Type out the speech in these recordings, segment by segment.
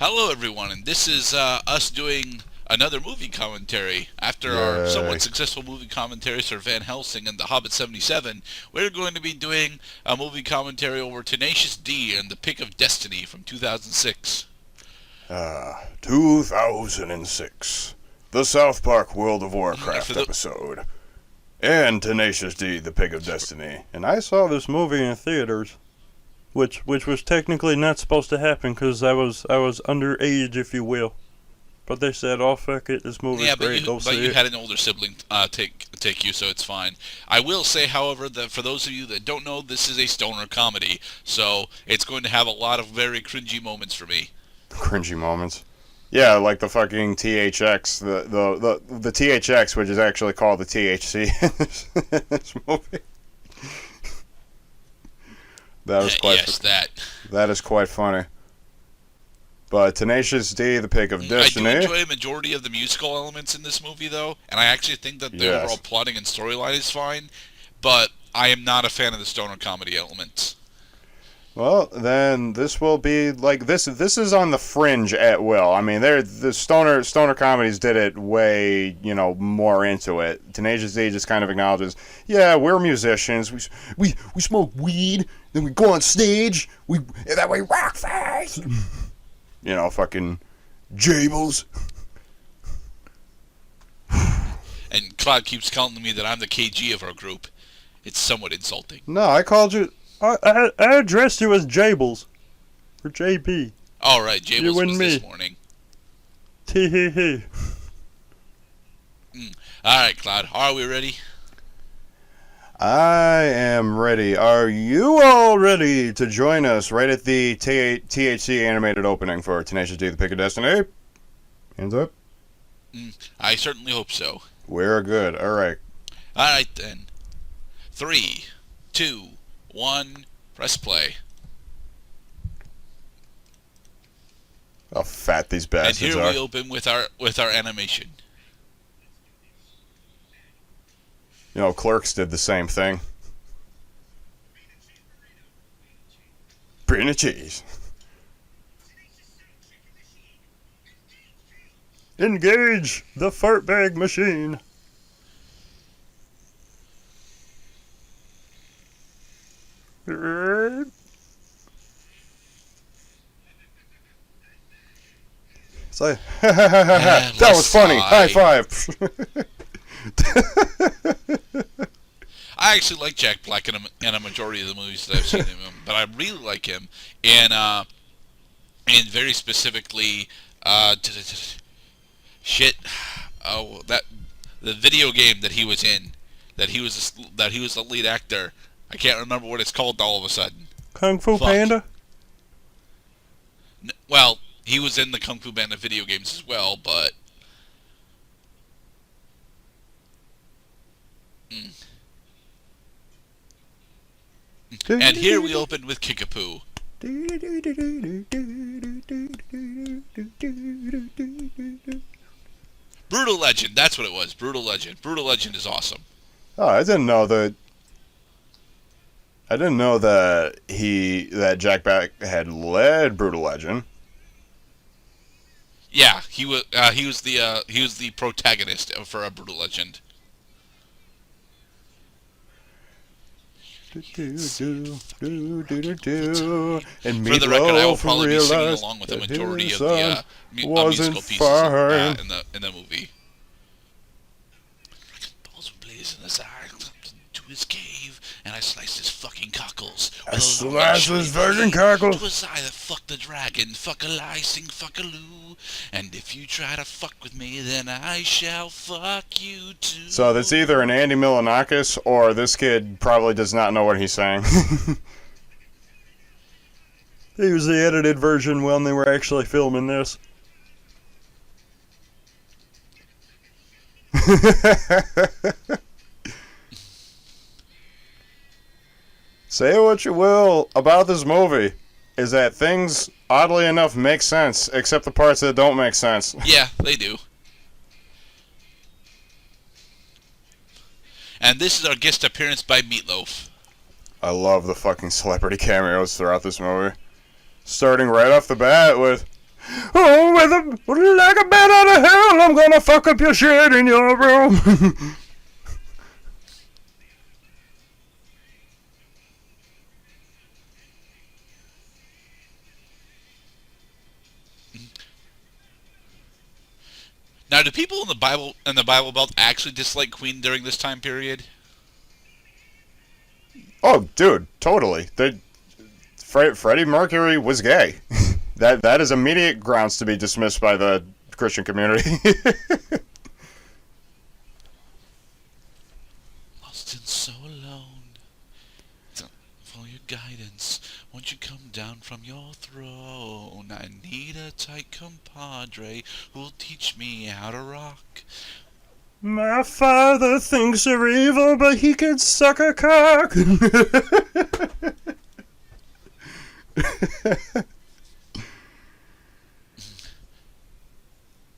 Hello, everyone, and this is us doing another movie commentary. After our Yay. somewhat successful movie commentaries for Van Helsing and The Hobbit 77, we're going to be doing a movie commentary over Tenacious D and The Pick of Destiny from 2006. 2006. The South Park World of And for Warcraft the episode. And Tenacious D, the Pig of Destiny. And I saw this movie in theaters. Which was technically not supposed to happen because I was underage, if you will. But they said, "Oh fuck it, this movie's yeah, great. Go but see you it." had an older sibling take you, so it's fine. I will say, however, that for those of you that don't know, this is a stoner comedy, so it's going to have a lot of very cringy moments for me. Cringy moments. Yeah, like the fucking THX, the THX, which is actually called the THC in this movie. That was quite. Yes, that. That is quite funny. But Tenacious D, the Pick of I do Destiny. enjoy a majority of the musical elements in this movie, though, and I actually think that the Yes. overall plotting and storyline is fine, but I am not a fan of the stoner comedy elements. Well, then this will be like this. This is on the fringe at will. I mean, the stoner comedies did it way more into it. Tenacious D just kind of acknowledges, yeah, we're musicians. We smoke weed, then we go on stage. That way rock fast. Fucking Jables. And Claude keeps calling me that I'm the KG of our group. It's somewhat insulting. No, I called you. I addressed you as Jables. Or JB. All right, Jables You and was me. this morning. Tee hee hee. All right, Claude, are we ready? I am ready. Are you all ready to join us right at the THC animated opening for Tenacious D, the Pick of Destiny? Hands up. I certainly hope so. We're good. All right. All right, then. 3, 2, 1, press play. How fat these And bastards here are. we open with our animation. Clerks did the same thing. Bring the cheese. Engage the fart bag machine. It's like, that was funny. High five. I actually like Jack Black in a majority of the movies that I've seen him in, but I really like him in very specifically, shit. Oh, that the video game that he was in, that he was the lead actor. I can't remember what it's called all of a sudden. Kung Fu Fuck. Panda? Well, he was in the Kung Fu Panda video games as well, but. And here we open with Kickapoo. Brutal Legend, that's what it was. Brutal Legend. Brutal Legend is awesome. Oh, I didn't know that Jack Black had led Brutal Legend. Yeah, he was the protagonist for a Brutal Legend. And For the record, I will probably be singing along with the majority of the musical pieces in the movie. Balls were blazing as I climbed into his cave, and I sliced his fucking cockles. I sliced his fucking cockles. 'Twas I that fucked the dragon, fuck a lie, sing fuck a loo. And if you try to fuck with me, then I shall fuck you too. So that's either an Andy Milonakis or this kid probably does not know what he's saying. He was the edited version when they were actually filming this. Say what you will about this movie, is that things, oddly enough, make sense, except the parts that don't make sense. Yeah, they do. And this is our guest appearance by Meatloaf. I love the fucking celebrity cameos throughout this movie. Starting right off the bat with, Oh, like a bat out of hell, I'm gonna fuck up your shit in your room. Now, do people in the Bible Belt actually dislike Queen during this time period? Oh, dude, totally. Freddie Mercury was gay. That is immediate grounds to be dismissed by the Christian community. Lost and so alone. For your guidance, won't you come down from your throne? I need a tight compadre who'll teach me how to rock. My father thinks you're evil, but he can suck a cock.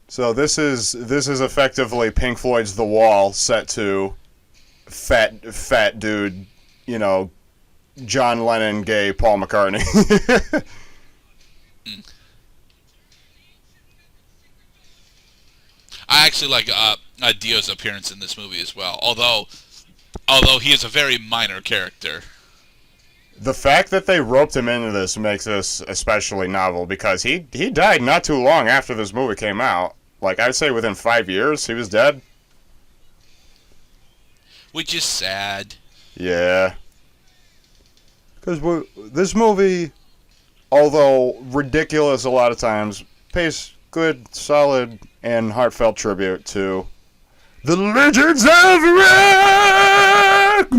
So this is effectively Pink Floyd's The Wall set to fat dude, you know, John Lennon gay Paul McCartney. I actually like Dio's appearance in this movie as well. Although he is a very minor character. The fact that they roped him into this makes this especially novel because he died not too long after this movie came out. Like, I'd say within 5 years, he was dead. Which is sad. Yeah. Because this movie, although ridiculous a lot of times, pays good, solid, and heartfelt tribute to the legends of rock!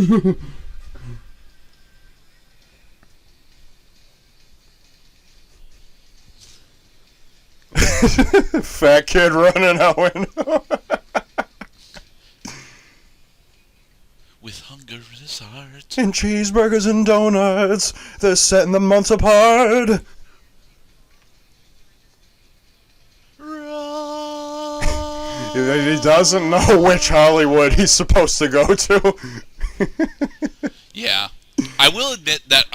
Fat kid running out window. With hunger in his heart. And cheeseburgers and donuts, they're setting the months apart. He doesn't know which Hollywood he's supposed to go to. Yeah. I will admit that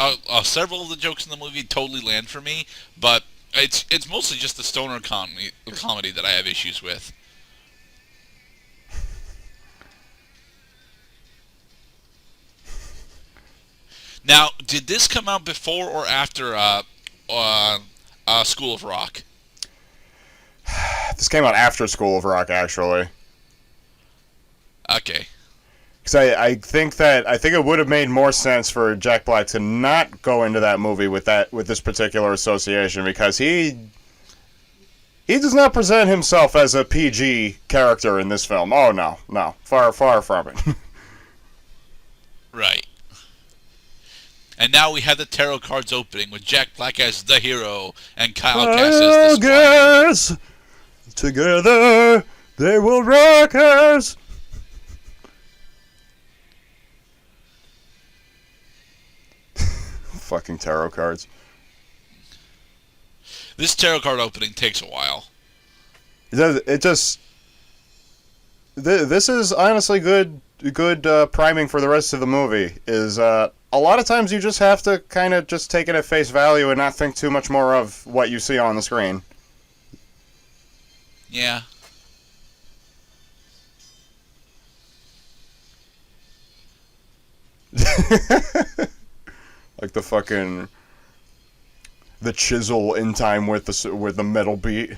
several of the jokes in the movie totally land for me, but it's mostly just the stoner comedy that I have issues with. Now, did this come out before or after School of Rock? This came out after School of Rock, actually. Okay. Because I think it would have made more sense for Jack Black to not go into that movie with this particular association, because he does not present himself as a PG character in this film. Oh no, far from it. Right. And now we have the tarot cards opening with Jack Black as the hero and Kyle Gass as the squire. Together they will rock us. Fucking tarot cards. This tarot card opening takes a while. This is honestly good priming for the rest of the movie. A lot of times you just have to kind of just take it at face value and not think too much more of what you see on the screen. Yeah. Like the chisel in time with the metal beat.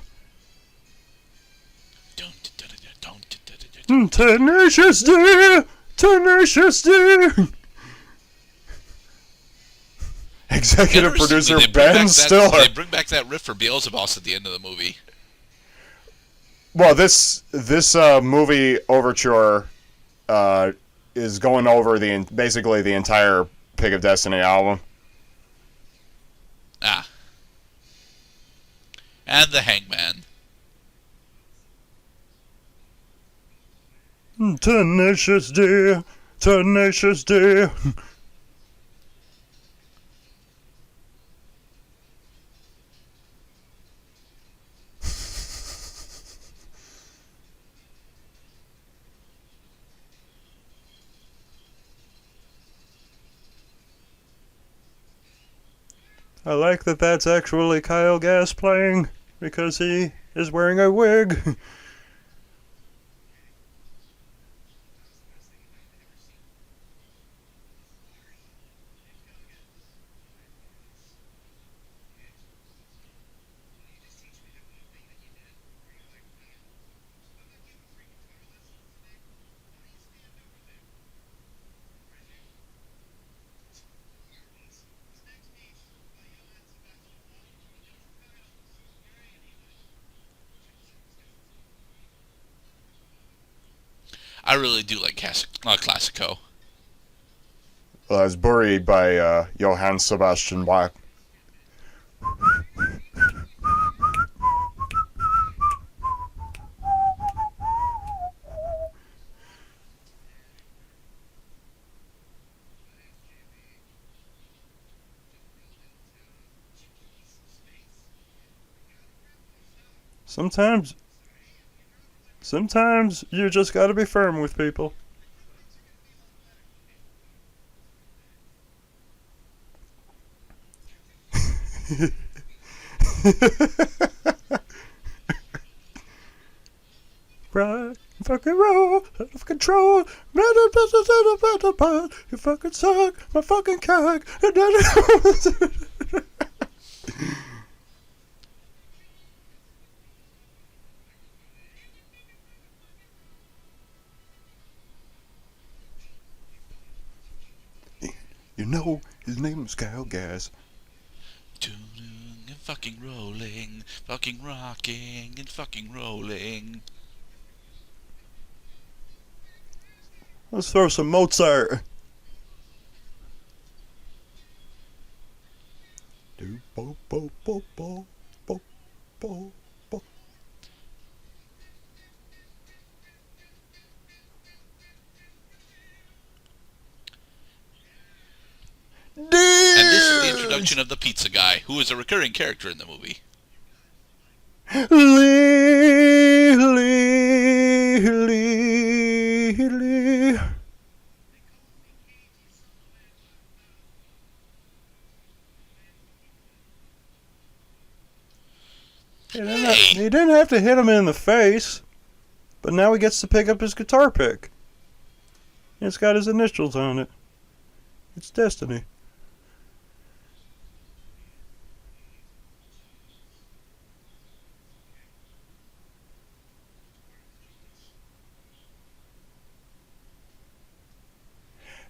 Tenacious D, Tenacious D. Executive producer Ben Stiller. They bring back that riff for Beelzebub at the end of the movie. Well, this movie overture is going over basically the entire Pig of Destiny album. Ah. And the Hangman. Tenacious D, Tenacious D. I like that that's actually Kyle Gass playing. because he is wearing a wig. I really do like Classico. Well, I was buried by Johann Sebastian Bach. Sometimes, sometimes you just gotta be firm with people. Rock, fucking roll, out of control. You fucking suck, my fucking cock. You know, his name is Kyle Gass. Tuning and fucking rolling, fucking rocking and fucking rolling. Let's throw some Mozart. Do bo bo bo bo bo bo bo. And this is the introduction of the pizza guy, who is a recurring character in the movie. Lee, Lee, Lee, Lee. Hey! He didn't have to hit him in the face, but now he gets to pick up his guitar pick. It's got his initials on it. It's destiny.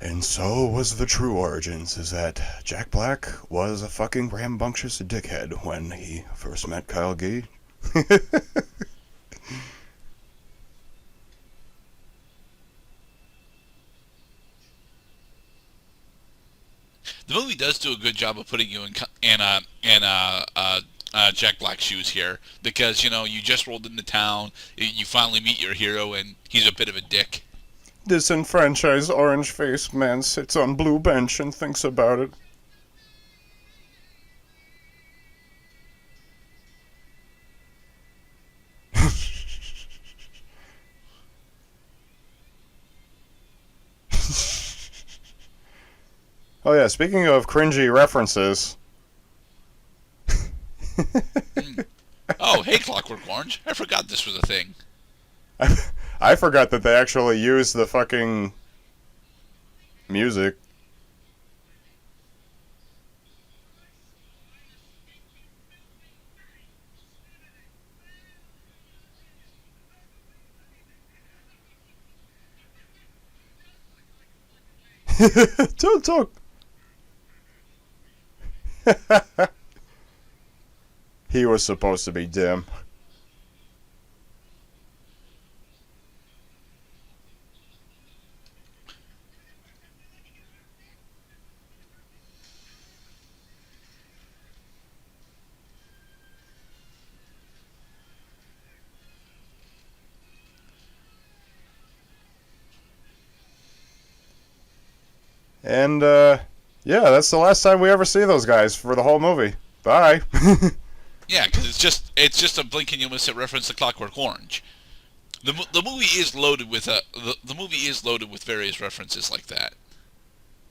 And so was the true origins, is that Jack Black was a fucking rambunctious dickhead when he first met Kyle Gee. The movie does do a good job of putting you in Jack Black's shoes here, because you just rolled into town, you finally meet your hero, and he's a bit of a dick. Disenfranchised orange-faced man sits on blue bench and thinks about it. Oh yeah, speaking of cringy references. Oh, hey, Clockwork Orange, I forgot this was a thing. I forgot that they actually used the fucking music. Don't talk. He was supposed to be dim. And, yeah, that's the last time we ever see those guys for the whole movie. Bye. Yeah, because it's just a blink and you'll miss it reference to Clockwork Orange. The movie is loaded with the movie is loaded with various references like that.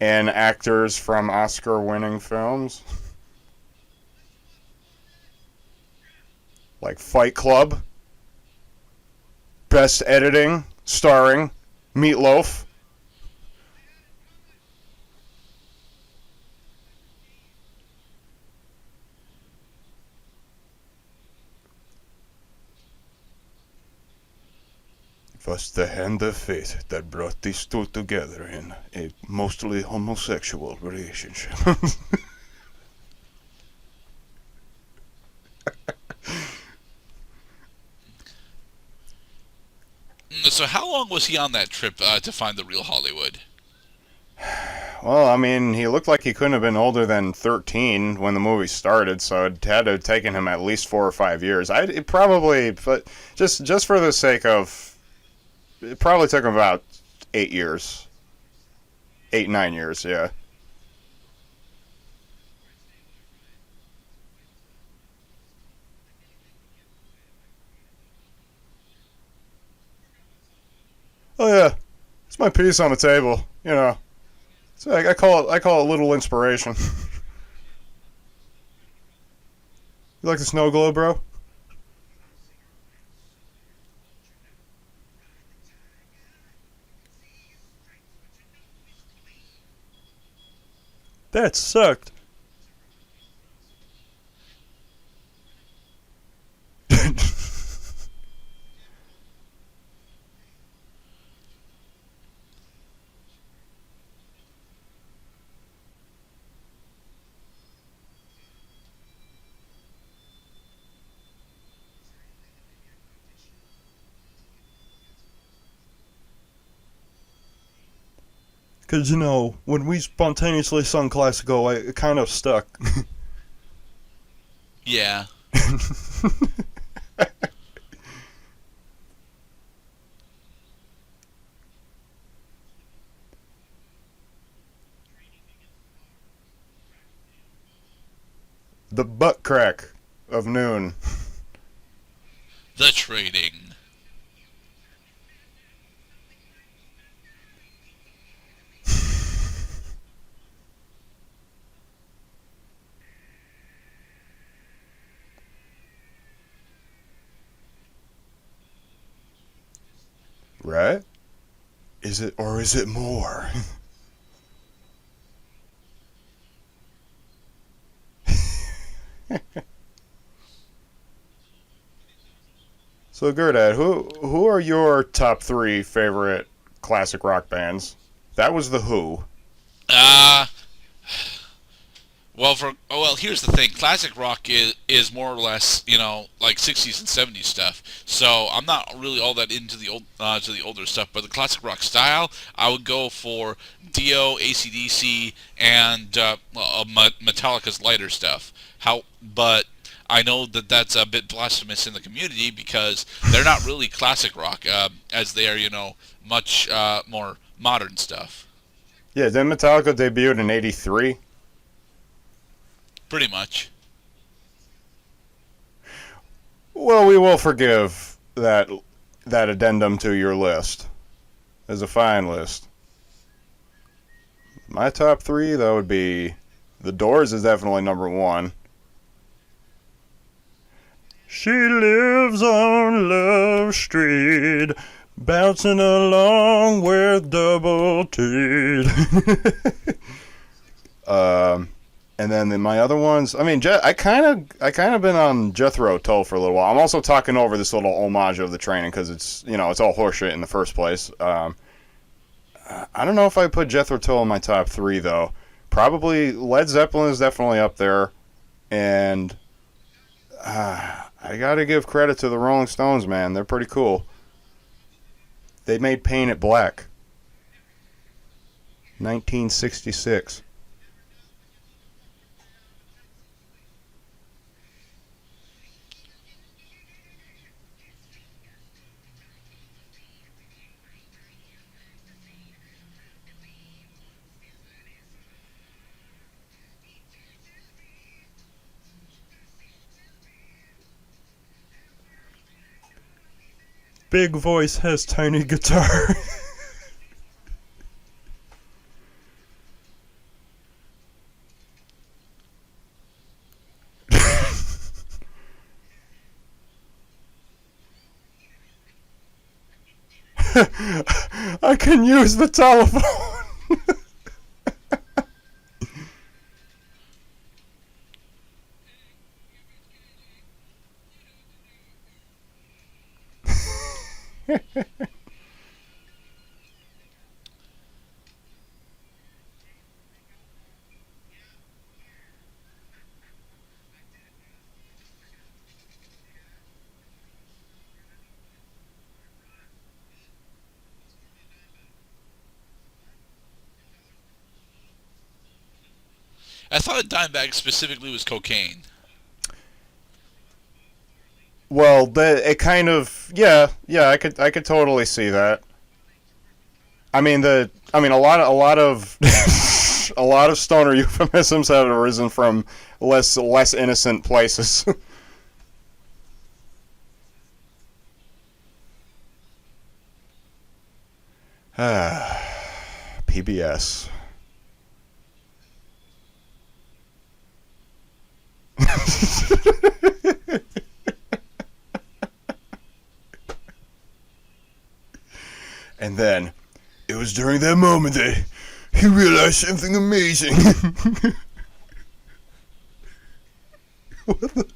And actors from Oscar-winning films. like Fight Club, Best Editing, starring Meatloaf. It was the hand of fate that brought these two together in a mostly homosexual relationship. So how long was he on that trip to find the real Hollywood? Well, I mean, he looked like he couldn't have been older than 13 when the movie started, so it had to have taken him at least 4 or 5 years. It probably, but just for the sake of, it probably took him about 8 years, 8, 9 years, yeah. Oh yeah, it's my piece on the table, you know. So I call it little inspiration. You like the snow globe, bro? That sucked. Because, you know, when we spontaneously sung classical, it kind of stuck. Yeah. The butt crack of noon. The trading. Right? Is it, or is it more? So, Gerdat, who are your top three favorite classic rock bands? That was the Who. Uh, well, here's the thing. Classic rock is more or less, like 60s and 70s stuff. So I'm not really all that into the older stuff. But the classic rock style, I would go for Dio, AC/DC, and Metallica's lighter stuff. But I know that that's a bit blasphemous in the community because they're not really classic rock, as they are, much more modern stuff. Yeah, then Metallica debuted in '83. Pretty much. Well, we will forgive that addendum to your list. As a fine list. My top three, that would be The Doors is definitely number one. She lives on Love Street, bouncing along with double T. And then my other ones, I mean, I kind of been on Jethro Tull for a little while. I'm also talking over this little homage of the training because it's all horseshit in the first place. I don't know if I put Jethro Tull in my top three though. Probably Led Zeppelin is definitely up there, and I gotta give credit to the Rolling Stones, man. They're pretty cool. They made Paint It Black. 1966. Big voice has tiny guitar. I can use the telephone. I thought a dime bag specifically was cocaine. Well, it kind of yeah. I could totally see that. A lot of a lot of stoner euphemisms have arisen from less innocent places. PBS. And then, it was during that moment that he realized something amazing. What the?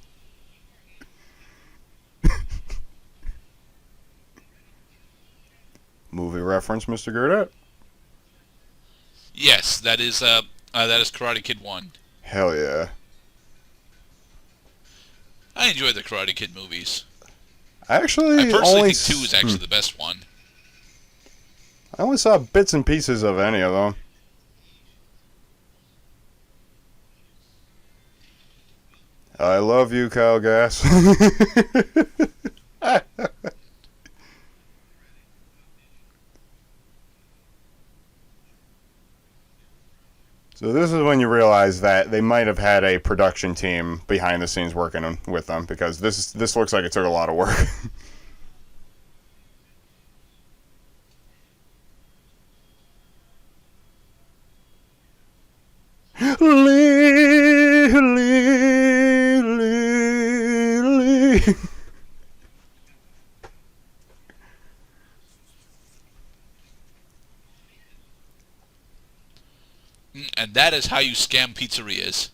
Movie reference, Mr. Gerdat? Yes, that is Karate Kid 1. Hell yeah. I enjoy the Karate Kid movies. I I actually personally only think 2 is actually the best one. I only saw bits and pieces of any of them. I love you, Kyle Gass. So this is when you realize that they might have had a production team behind the scenes working with them, because this looks like it took a lot of work. Lee, Lee, Lee, Lee. And that is how you scam pizzerias.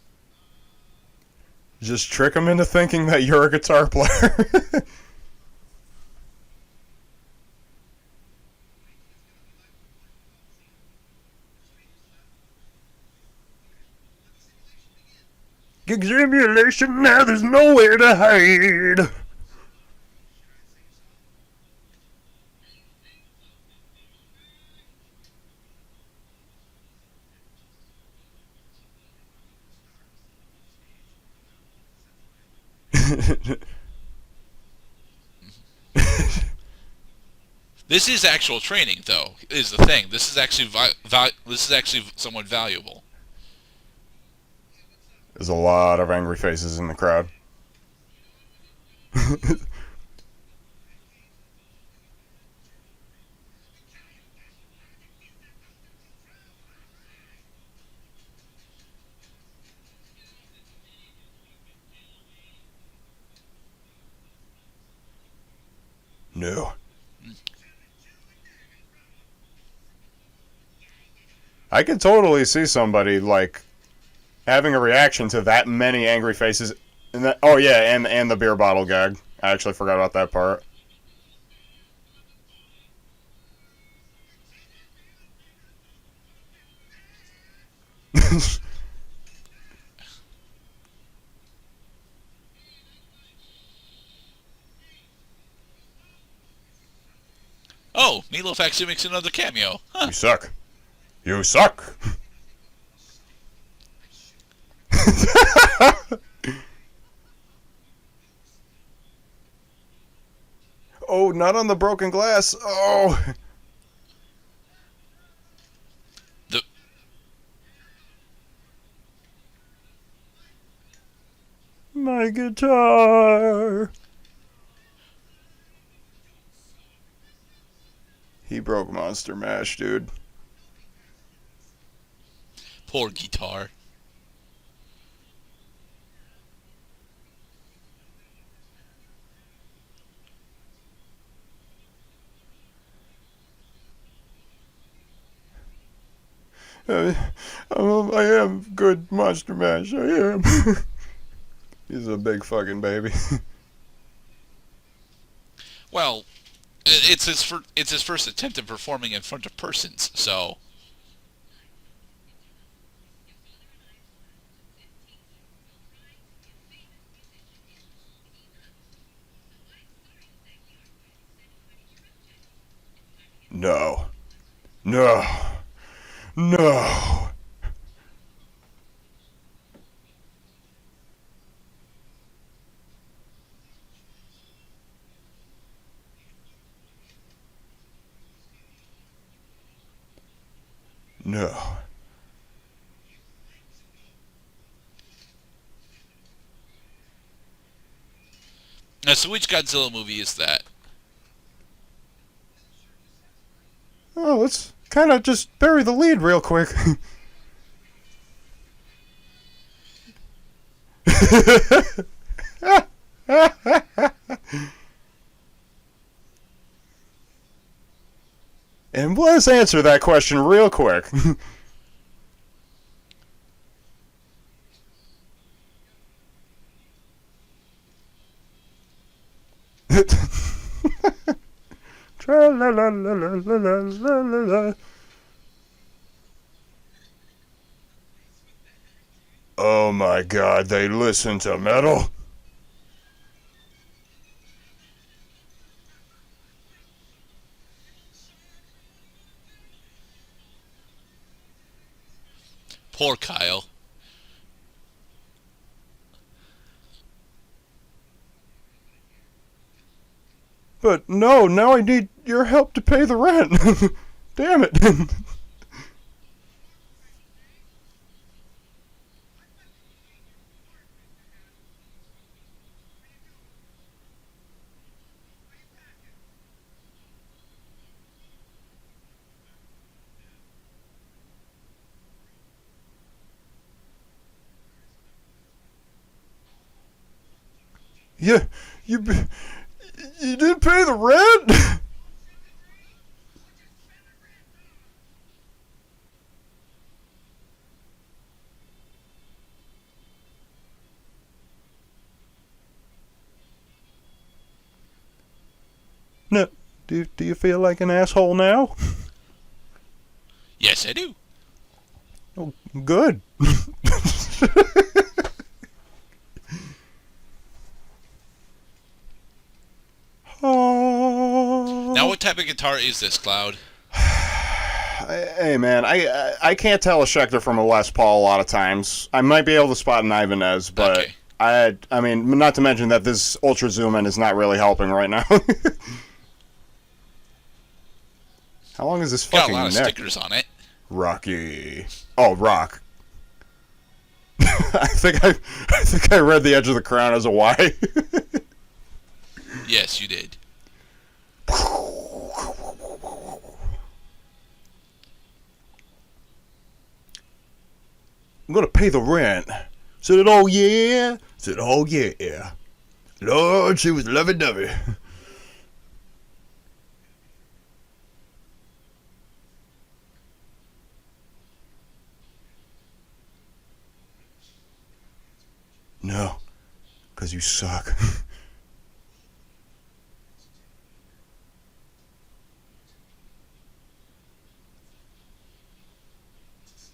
Just trick them into thinking that you're a guitar player. Gig simulation, now there's nowhere to hide. This is actual training, though. Is the thing. This is actually somewhat valuable. There's a lot of angry faces in the crowd. No. I could totally see somebody like having a reaction to that many angry faces. And that, oh yeah, and the beer bottle gag. I actually forgot about that part. Oh, Meatloaf actually makes another cameo. Huh. You suck. You suck. Oh, not on the broken glass. Oh. The My guitar. He broke Monster Mash, dude. poor guitar. Uh, I am good Monster Mash. I am. He's a big fucking baby. Well, it's his first attempt at performing in front of persons, so. No. No. No. No. Now, so which Godzilla movie is that? Oh, let's kind of just bury the lead real quick. And let's answer that question real quick. Tra-la-la-la-la-la-la-la-la. Oh my god, they listen to metal? Poor Kyle. But no, now I need your help to pay the rent. Damn it. Yeah, you didn't pay the rent? No. Do you feel like an asshole now? Yes, I do. Oh, good. Now, what type of guitar is this, Cloud? Hey man, I can't tell a Schecter from a Les Paul a lot of times. I might be able to spot an Ibanez, but Okay. I mean, not to mention that this ultra zoom in is not really helping right now. How long is this Got fucking a lot of neck? stickers on it. Rocky. Oh, rock. I think I read the edge of the crown as a Y. Yes, you did. I'm gonna pay the rent. Said, oh yeah. Said, oh yeah. Lord, she was lovey-dovey. No, because you suck.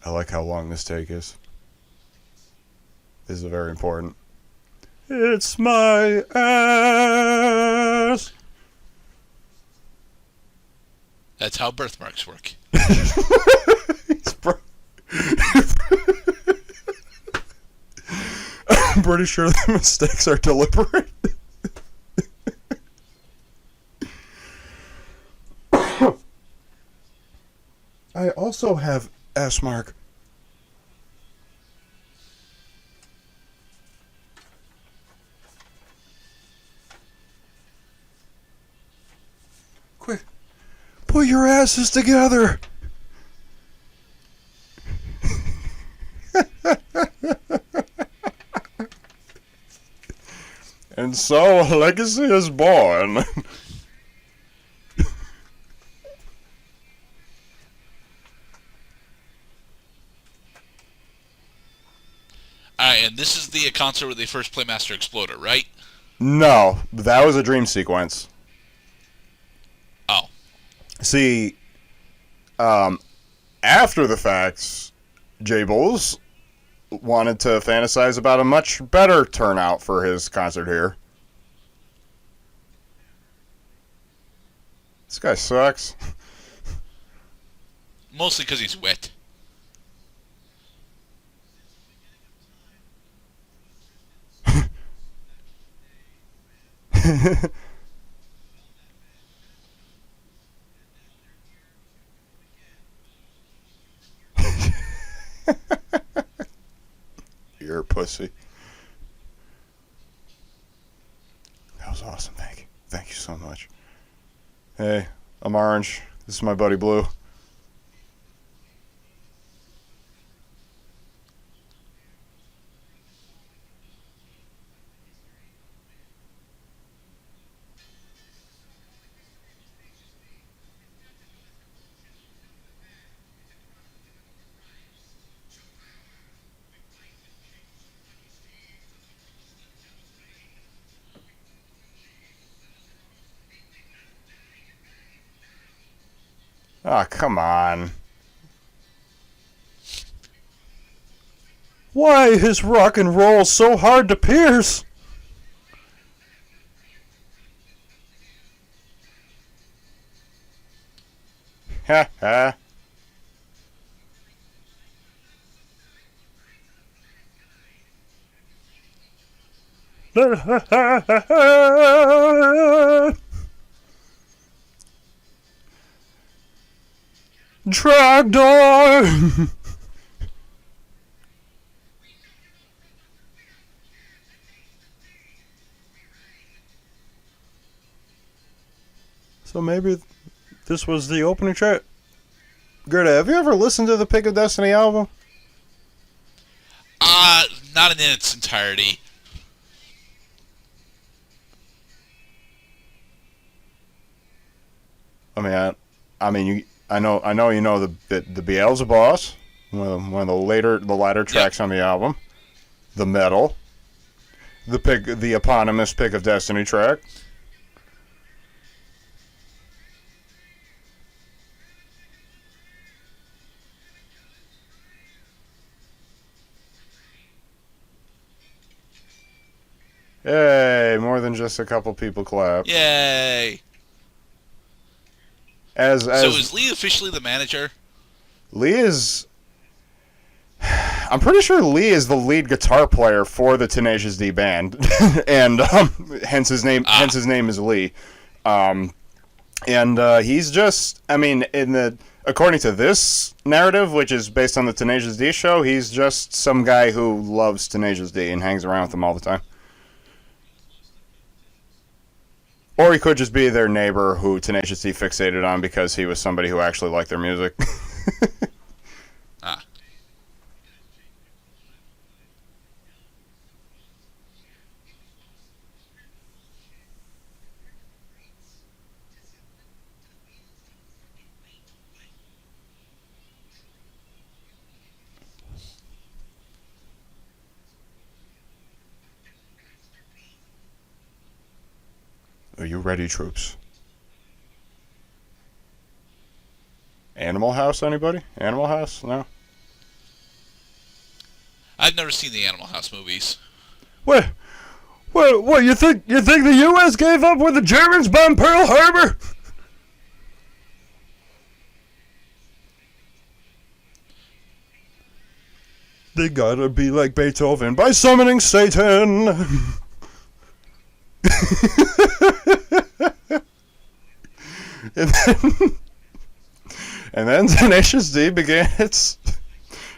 I like how long this take is. This is very important. It's my ass. That's how birthmarks work. I'm pretty sure the mistakes are deliberate. I also have S mark. Quick, put your asses together. And so a legacy is born. Alright, and this is the concert where they first play Master Exploder, right? No, that was a dream sequence. Oh. See, after the facts, Jables wanted to fantasize about a much better turnout for his concert here. This guy sucks. Mostly because he's wet. You're a pussy. That was awesome. Thank you. Thank you so much. Hey, I'm Orange. This is my buddy Blue. Ah, come on. Why is rock and roll so hard to pierce? Ha ha. Trogdor. So maybe this was the opening track. Gerda, have you ever listened to the Pick of Destiny album? Not in its entirety. I know you know the Beelzebub, one of the latter tracks on the album, the metal, the eponymous Pick of Destiny track. Hey, more than just a couple people clap. Yay! So is Lee officially the manager? Lee is... I'm pretty sure Lee is the lead guitar player for the Tenacious D band, and hence his name. Hence his name is Lee. He's just... according to this narrative, which is based on the Tenacious D show, he's just some guy who loves Tenacious D and hangs around with them all the time. Or he could just be their neighbor who Tenacious D fixated on because he was somebody who actually liked their music. Are you ready, troops? Animal House, anybody? Animal House? No? I've never seen the Animal House movies. What, you think the U.S. gave up when the Germans bombed Pearl Harbor? They gotta be like Beethoven by summoning Satan. And then Tenacious D began its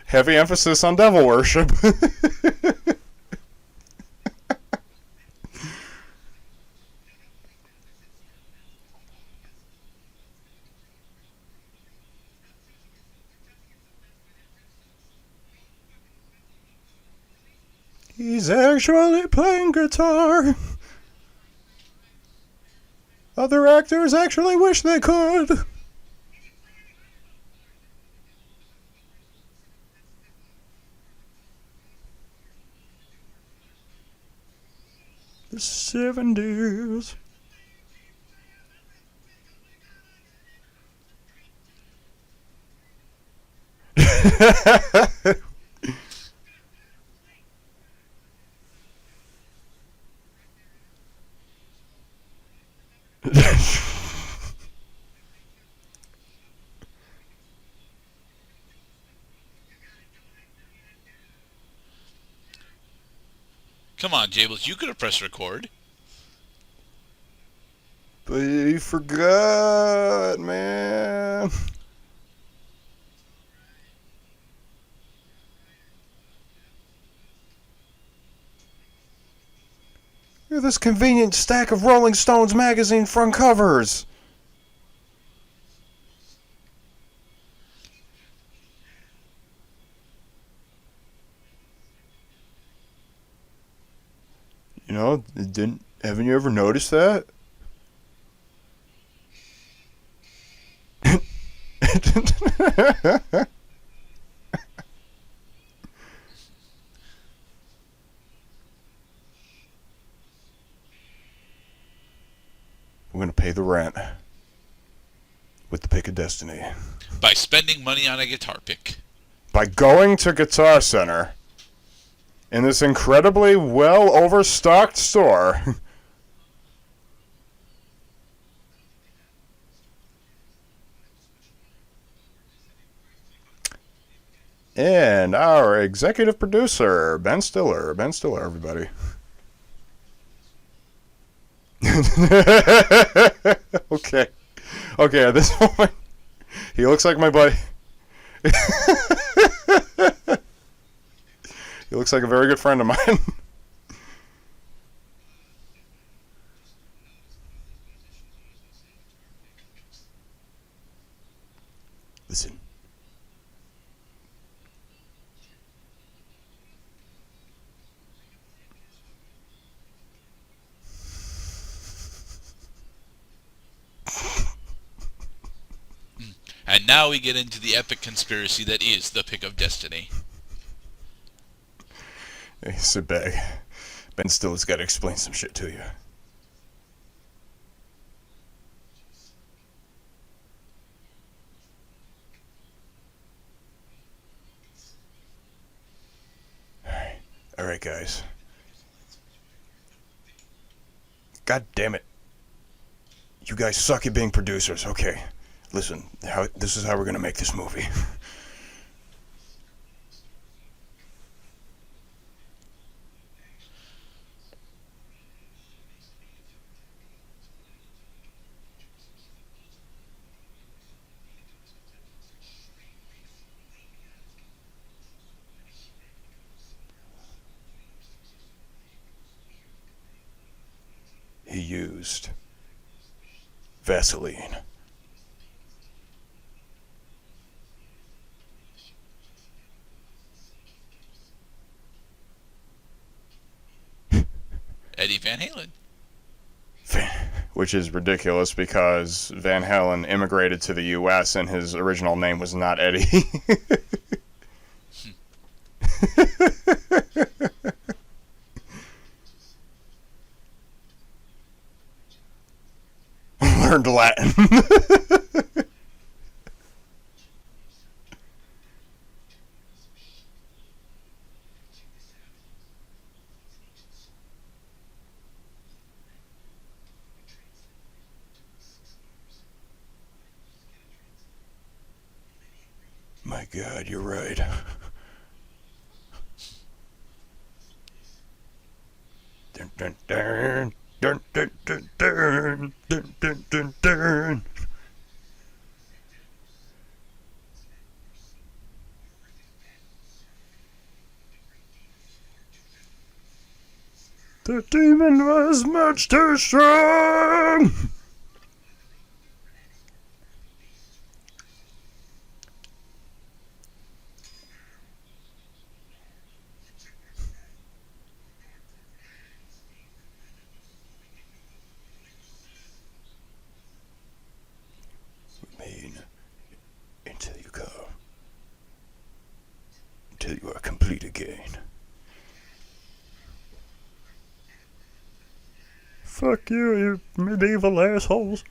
heavy emphasis on devil worship. He's actually playing guitar. Other actors actually wish they could. 70s. Come on, Jables, you could have pressed record. But you forgot, man. Look at this convenient stack of Rolling Stones magazine front covers. You know, haven't you ever noticed that? We're gonna pay the rent with the pick of destiny. By spending money on a guitar pick. By going to Guitar Center in this incredibly well overstocked store. And our executive producer, Ben Stiller. Ben Stiller, everybody. Okay. Okay, at this point, he looks like my buddy. He looks like a very good friend of mine. Listen. And now we get into the epic conspiracy that is the pick of destiny. Hey, sit back. Ben Stiller's got to explain some shit to you. Alright, guys. God damn it. You guys suck at being producers. Okay. Listen, this is how we're gonna make this movie. He used Vaseline. Eddie Van Halen. Which is ridiculous because Van Halen immigrated to the U.S. and his original name was not Eddie. Learned Latin. My God, you're right. Dun, dun, dun, dun, dun, dun, dun, dun, dun, dun, dun. The demon was much too strong. Until you go. Until you are complete again. Fuck you, you medieval assholes.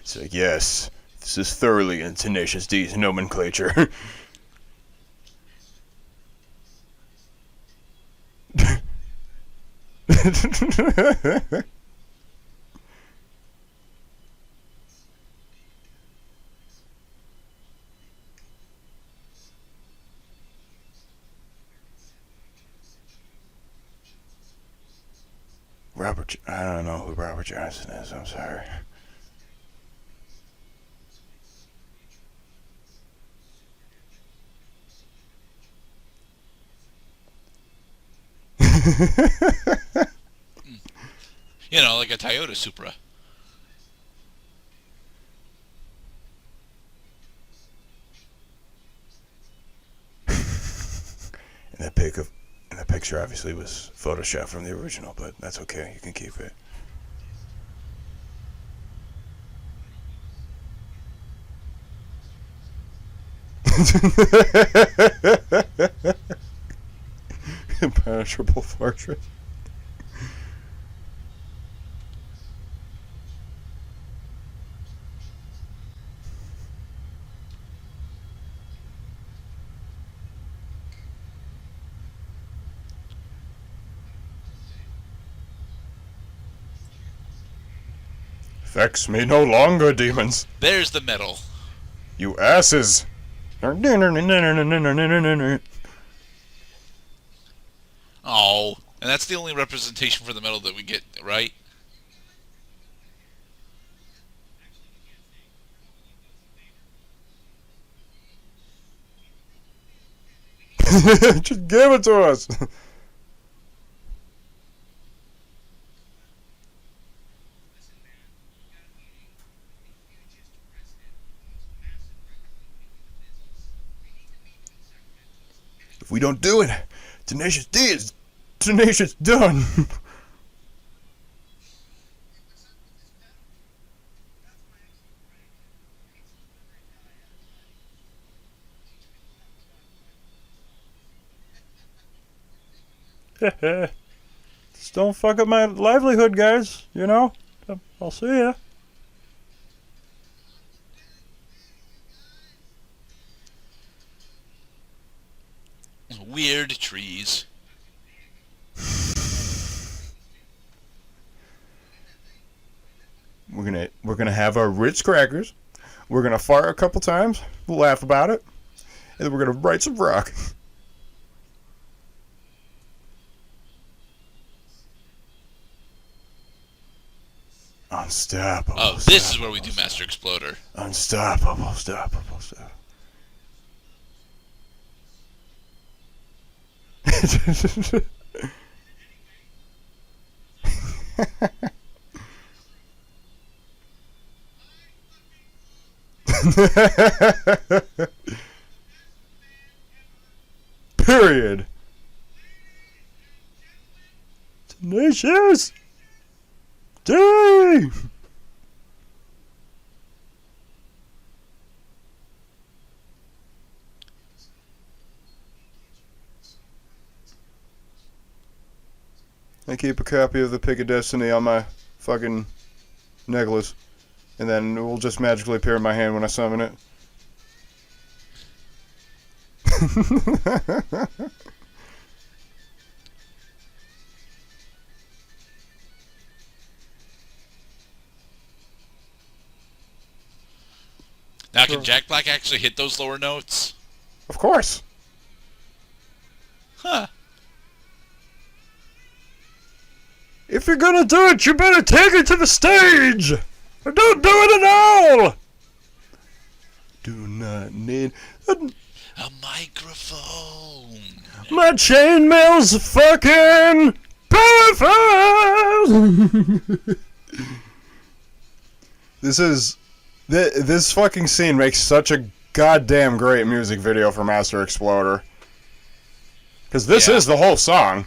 It's like, yes, this is thoroughly in Tenacious D's nomenclature. I don't know who Robert Johnson is, I'm sorry. You know, like a Toyota Supra. And that picture obviously was photoshopped from the original, but that's okay. You can keep it. Impenetrable fortress. Vex me no longer, demons. There's the medal. You asses. Oh, and that's the only representation for the medal that we get, right? Just give it to us. If we don't do it, Tenacious D is Tenacious done. Just don't fuck up my livelihood, guys. You know? I'll see ya. Weird trees. We're gonna have our Ritz crackers. We're gonna fart a couple times. We'll laugh about it, and then we're gonna write some rock. Unstoppable. Oh, this is where we do Master Exploder. Unstoppable. Period. Tenacious D. I keep a copy of the Pick of Destiny on my fucking necklace, and then it will just magically appear in my hand when I summon it. Now, can Jack Black actually hit those lower notes? Of course. Huh. If you're gonna do it, you better take it to the stage! Or don't do it at all! Do not need A microphone. my chainmail's fucking powerful! This fucking scene makes such a goddamn great music video for Master Exploder. Because this is the whole song.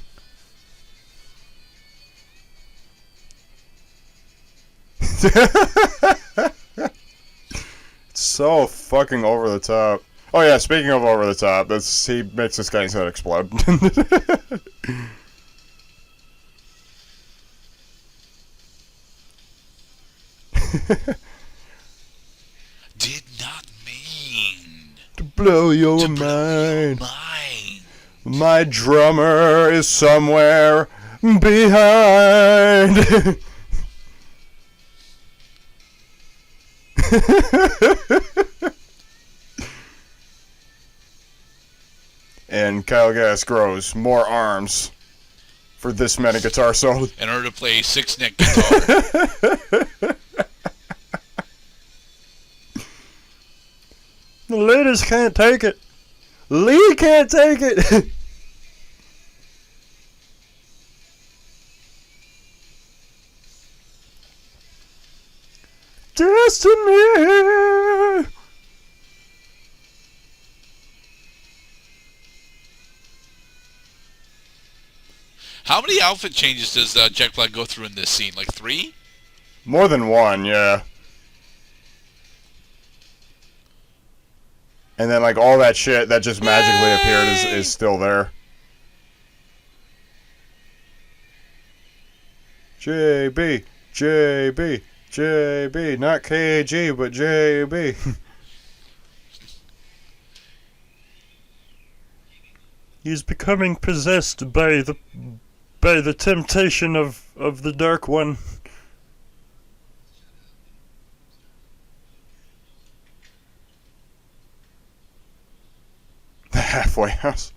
It's so fucking over the top. Oh yeah, speaking of over the top, he makes this guy's head explode. Did not mean To blow your to blow your mind. mind. My drummer is somewhere behind. And Kyle Gass grows more arms for this meta guitar solo. In order to play 6-neck guitar. The ladies can't take it. Lee can't take it. Destiny. How many outfit changes does Jack Black go through in this scene? Like 3? More than one, yeah. And then like all that shit that just magically appeared is still there. JB, JB, JB, not KG, but JB. He's becoming possessed by the temptation of the Dark One. The halfway house.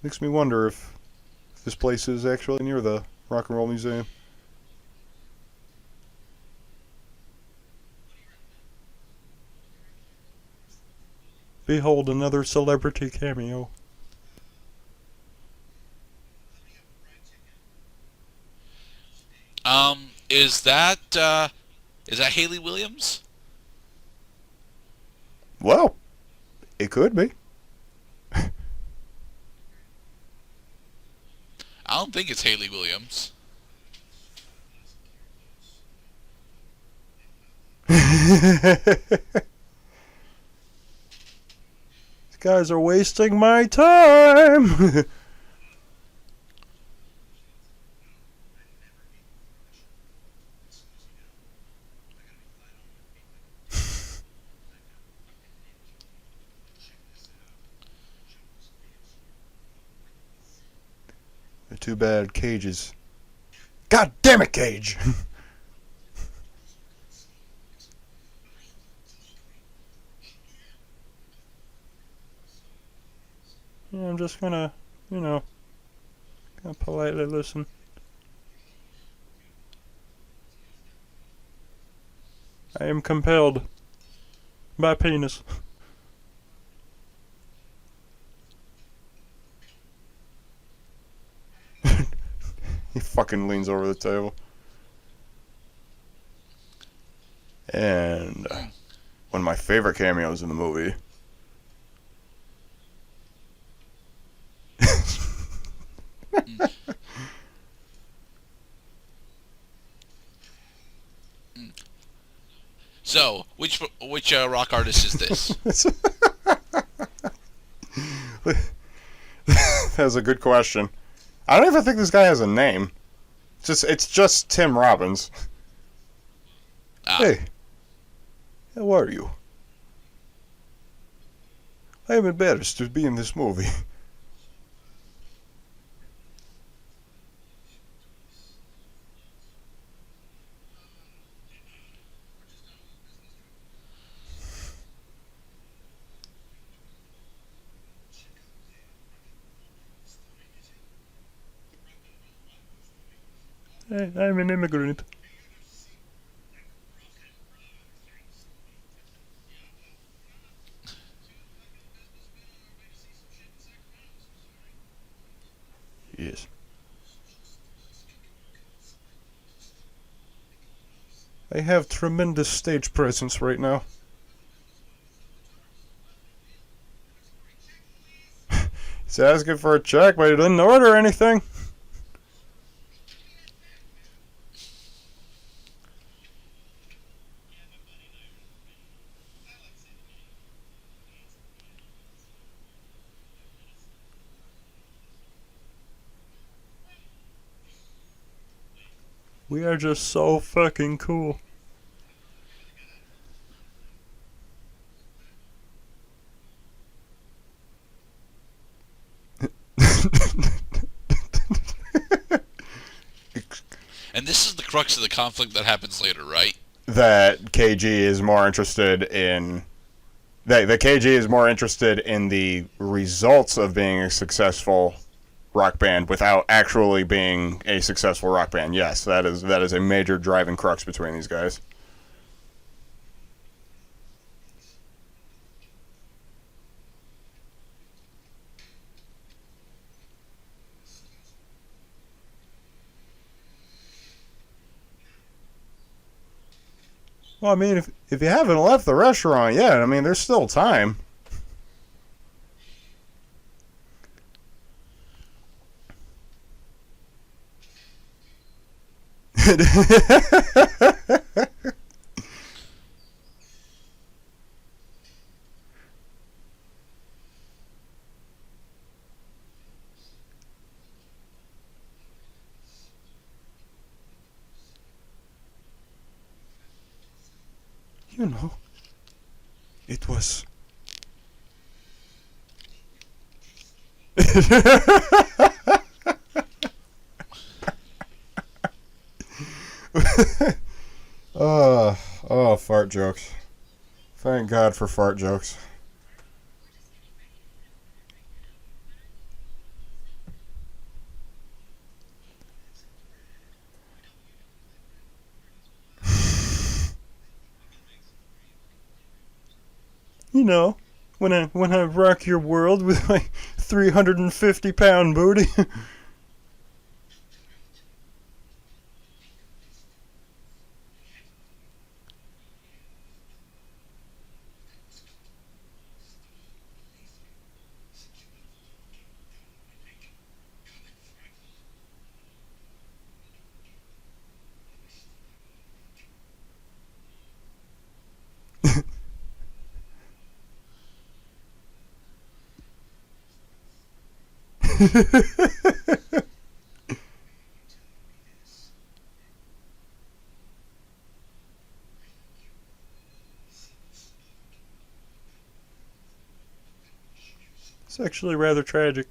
Makes me wonder if this place is actually near the Rock and Roll Museum. Behold another celebrity cameo. Is that Haley Williams? Well, it could be. I don't think it's Haley Williams. These guys are wasting my time. They're too bad. Cages. God damn it, Cage. Yeah, I'm just gonna politely listen. I am compelled by penis. He fucking leans over the table. And one of my favorite cameos in the movie. So, which rock artist is this? That's a good question. I don't even think this guy has a name. It's just Tim Robbins. Ah. Hey, how are you? I am embarrassed to be in this movie. I'm an immigrant. Yes. I have tremendous stage presence right now. He's asking for a check, but he didn't order anything. We are just so fucking cool. And this is the crux of the conflict that happens later, right? That KG is more interested in... The KG is more interested in the results of being a successful rock band without actually being a successful rock band. Yes, that is a major driving crux between these guys. Well, I mean, if you haven't left the restaurant yet, I mean, there's still time. You know, it was... oh, fart jokes. Thank God for fart jokes. You know, when I rock your world with my 350-pound booty. It's actually rather tragic.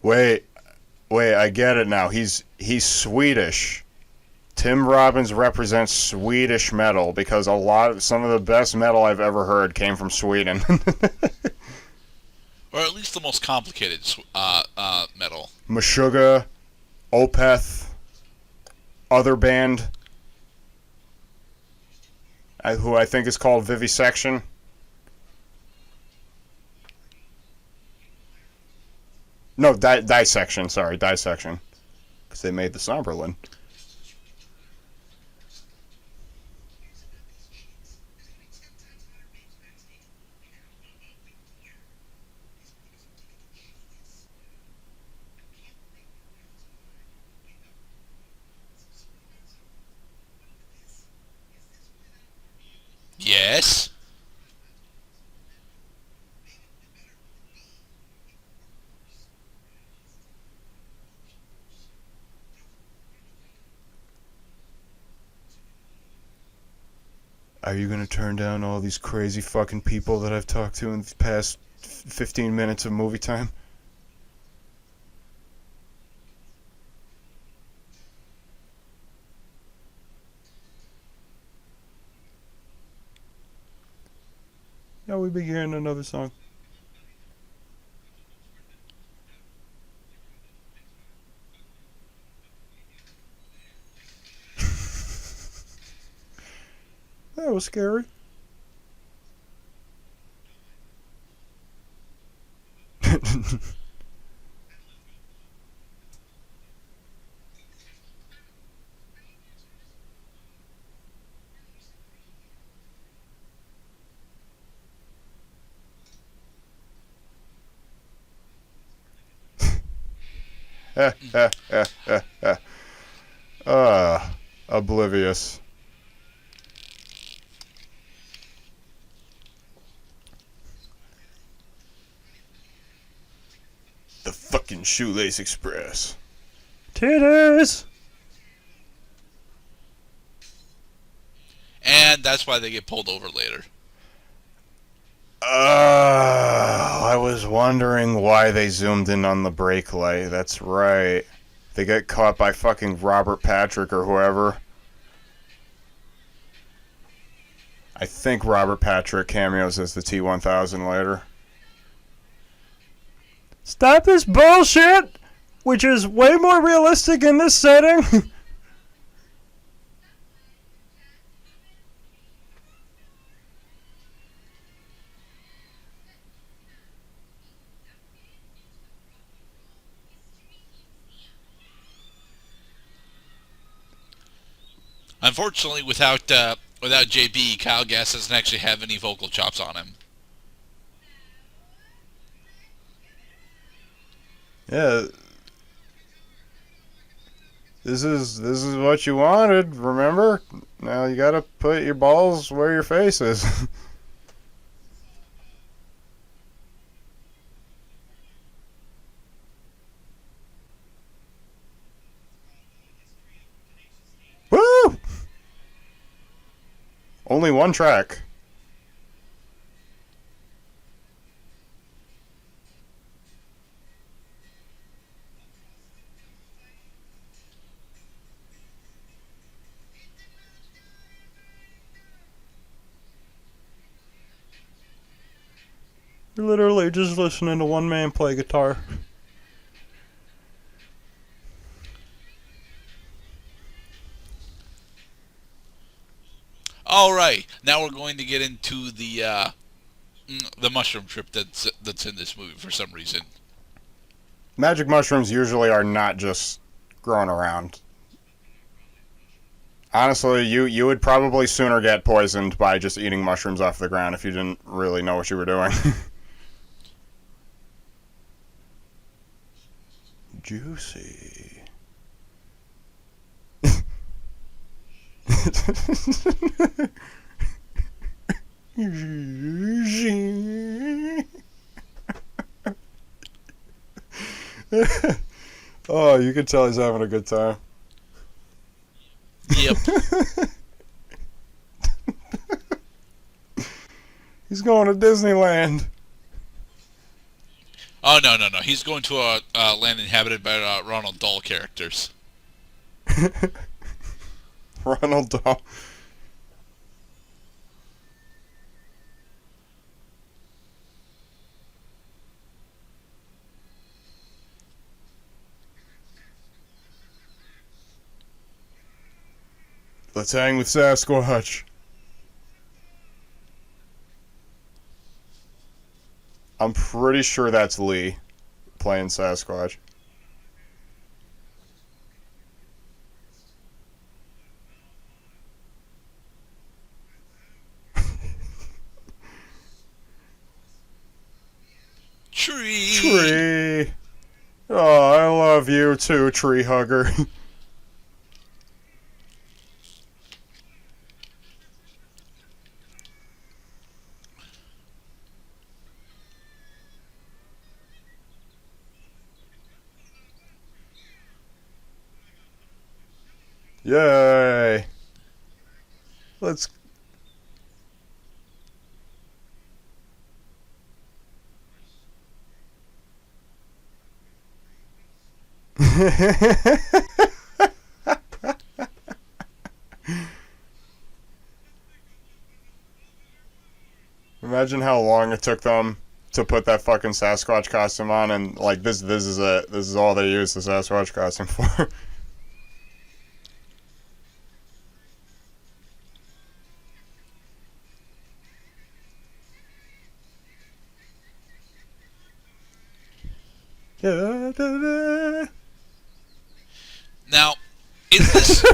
Wait, I get it now. He's Swedish. Tim Robbins represents Swedish metal because some of the best metal I've ever heard came from Sweden. Or at least the most complicated metal. Meshuggah, Opeth, other band, who I think is called Vivisection. No, Dissection. Sorry, Dissection, because they made the Somberlin. Yes. Are you gonna turn down all these crazy fucking people that I've talked to in the past 15 minutes of movie time? Yeah, we begin another song. That was scary. Oblivious. The fucking Shoelace Express. Titties! And that's why they get pulled over later. I was wondering why they zoomed in on the brake light. That's right. They get caught by fucking Robert Patrick or whoever. I think Robert Patrick cameos as the T-1000 later. Stop this bullshit! Which is way more realistic in this setting. Unfortunately, without JB, Kyle Gass doesn't actually have any vocal chops on him. Yeah. This is what you wanted, remember? Now you gotta put your balls where your face is. Woo! Only one track. You're literally just listening to one man play guitar. All right, now we're going to get into the mushroom trip that's in this movie for some reason. Magic mushrooms usually are not just growing around. Honestly, you would probably sooner get poisoned by just eating mushrooms off the ground if you didn't really know what you were doing. Juicy. Oh, you can tell he's having a good time. Yep. He's going to Disneyland. Oh, no. He's going to a land inhabited by Ronald Dahl characters. Ronald Dahl. Let's hang with Sasquatch. I'm pretty sure that's Lee playing Sasquatch. Tree. Oh, I love you too, tree hugger. Yay. Let's... Imagine how long it took them to put that fucking Sasquatch costume on, and like this is it. This is all they use the Sasquatch costume for. Now, in this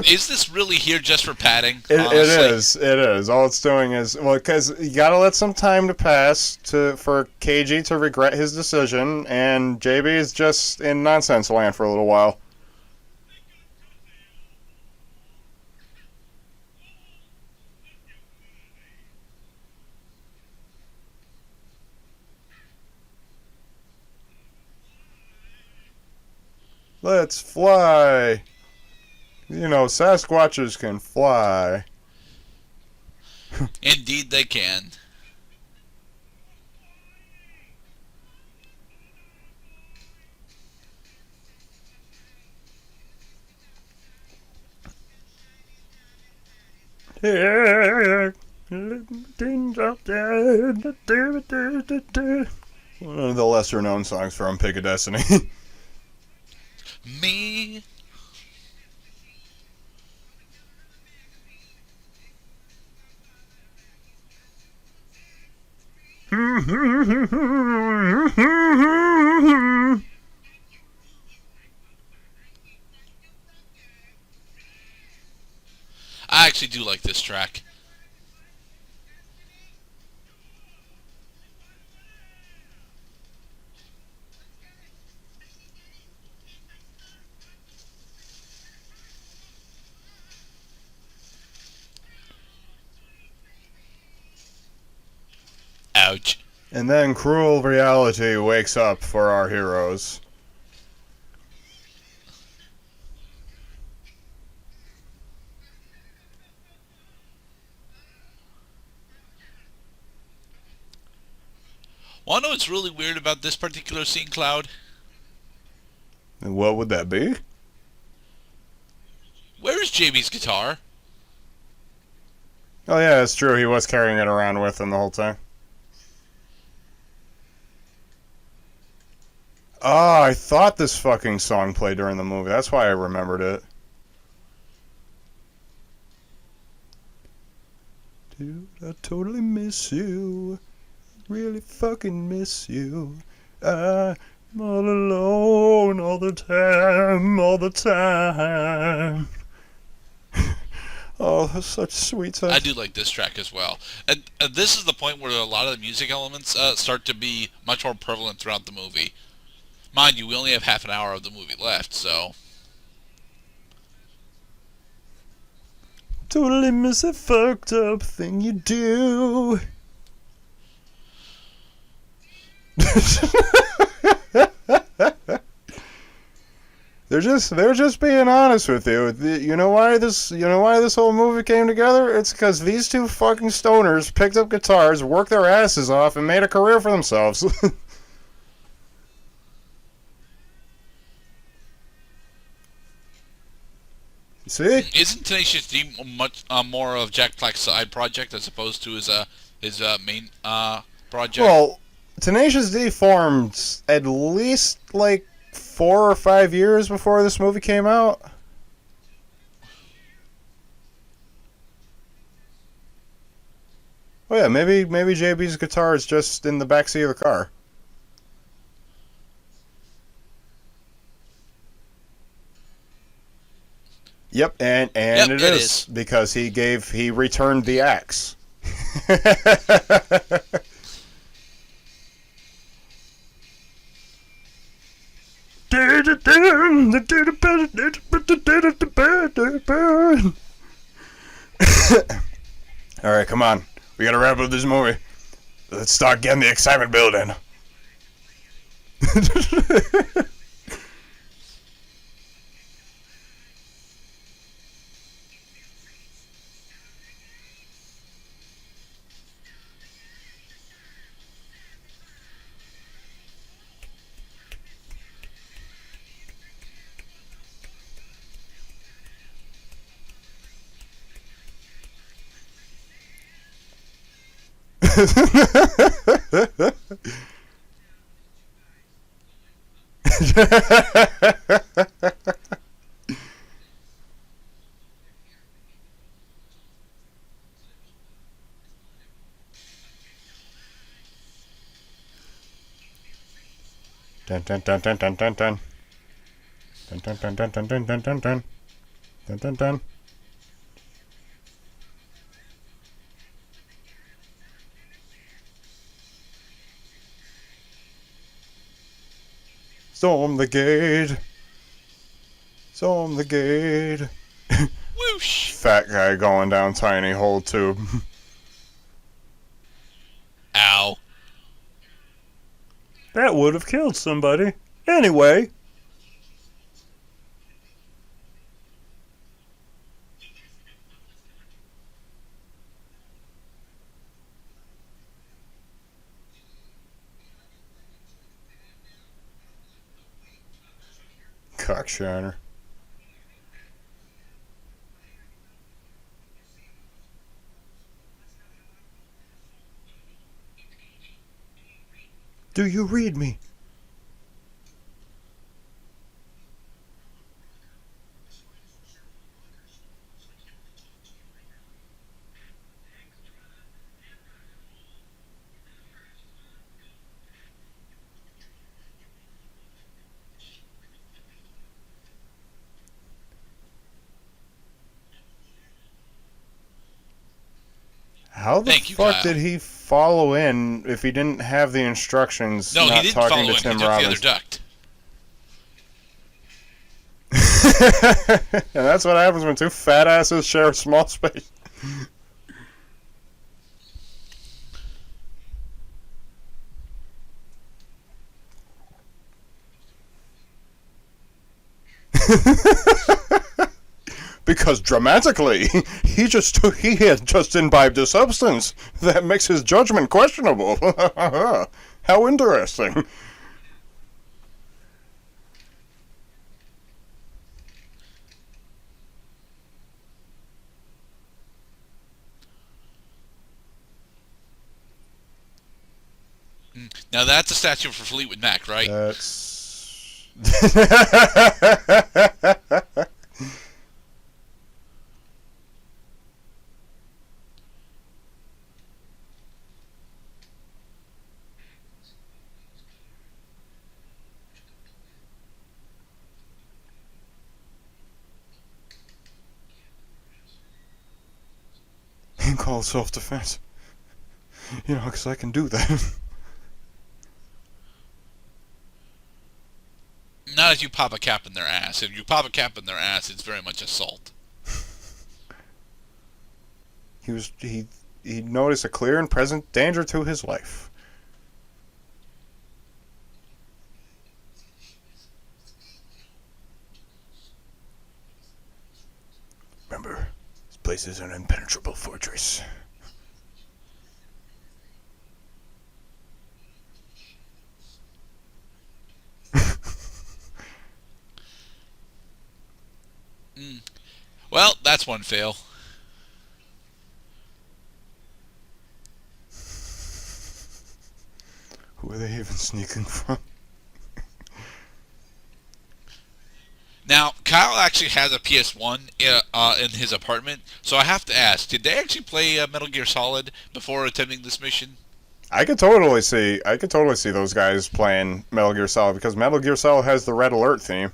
Is this really here just for padding? It Honestly, is. It is. All it's doing is because you gotta let some time to pass for KG to regret his decision, and JB is just in nonsense land for a little while. Let's fly. You know, Sasquatches can fly. indeed they can. One of the lesser known songs from Pick of Destiny. Me. I actually do like this track. Ouch. And then cruel reality wakes up for our heroes. Want to know what's really weird about this particular scene, Cloud? And what would that be? Where's JB's guitar? Oh yeah, it's true. He was carrying it around with him the whole time. Oh, I thought this fucking song played during the movie. That's why I remembered it. Dude, I totally miss you. Really fucking miss you. I'm all alone all the time, all the time. Oh, that's such sweet time. I do like this track as well. And this is the point where a lot of the music elements start to be much more prevalent throughout the movie. Mind you, we only have half an hour of the movie left, so... Totally miss a fucked up thing you do. They're just being honest with you. You know why this whole movie came together? It's because these two fucking stoners picked up guitars, worked their asses off, and made a career for themselves. See? Isn't Tenacious D much more of Jack Black's side project as opposed to his main project? Well, Tenacious D formed at least like 4 or 5 years before this movie came out. Oh yeah, maybe JB's guitar is just in the backseat of the car. Yep, and Yep, it it is because he returned the axe. All right, come on. We gotta wrap up this movie. Let's start getting the excitement building. Dun dun dun dun dun dun dun. Dun dun dun dun dun dun dun dun dun. Dun dun dun. Storm the gate. Storm the gate. Whoosh! Fat guy going down tiny hole tube. Ow. That would have killed somebody. Anyway. Cockshiner. Do you read me? How the Thank you, fuck Kyle. did he follow in if he didn't have the instructions? No, not he didn't talking follow to in. Tim He took Robbins. the other duct. And that's what happens when two fat asses share a small space. Because dramatically, he had just imbibed a substance that makes his judgment questionable. How interesting. Now that's a statue for Fleetwood Mac, right? That's. He called self-defense. You know, because I can do that. Not if you pop a cap in their ass. If you pop a cap in their ass, it's very much assault. He noticed a clear and present danger to his life. Remember, this place is an impenetrable fortress. Well, that's one fail. Who are they even sneaking from? Now, Kyle actually has a PS1 in his apartment, so I have to ask, did they actually play Metal Gear Solid before attempting this mission? I could totally see those guys playing Metal Gear Solid because Metal Gear Solid has the Red Alert theme.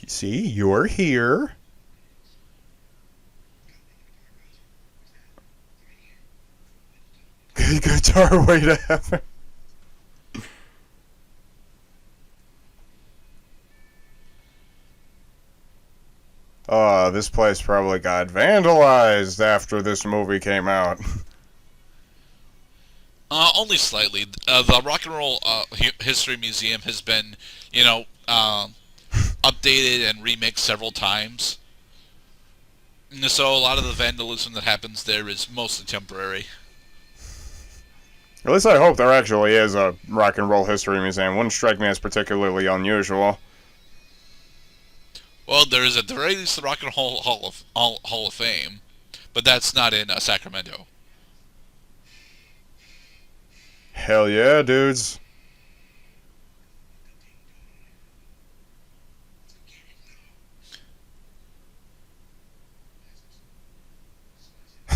See, you're here. Guitar way to heaven. This place probably got vandalized after this movie came out. Only slightly. The Rock and Roll History Museum has been, updated and remixed several times. So a lot of the vandalism that happens there is mostly temporary. At least I hope there actually is a Rock and Roll History Museum. Wouldn't strike me as particularly unusual. Well, there is at the very least the Rock and Roll Hall of Fame, but that's not in Sacramento. Hell yeah, dudes.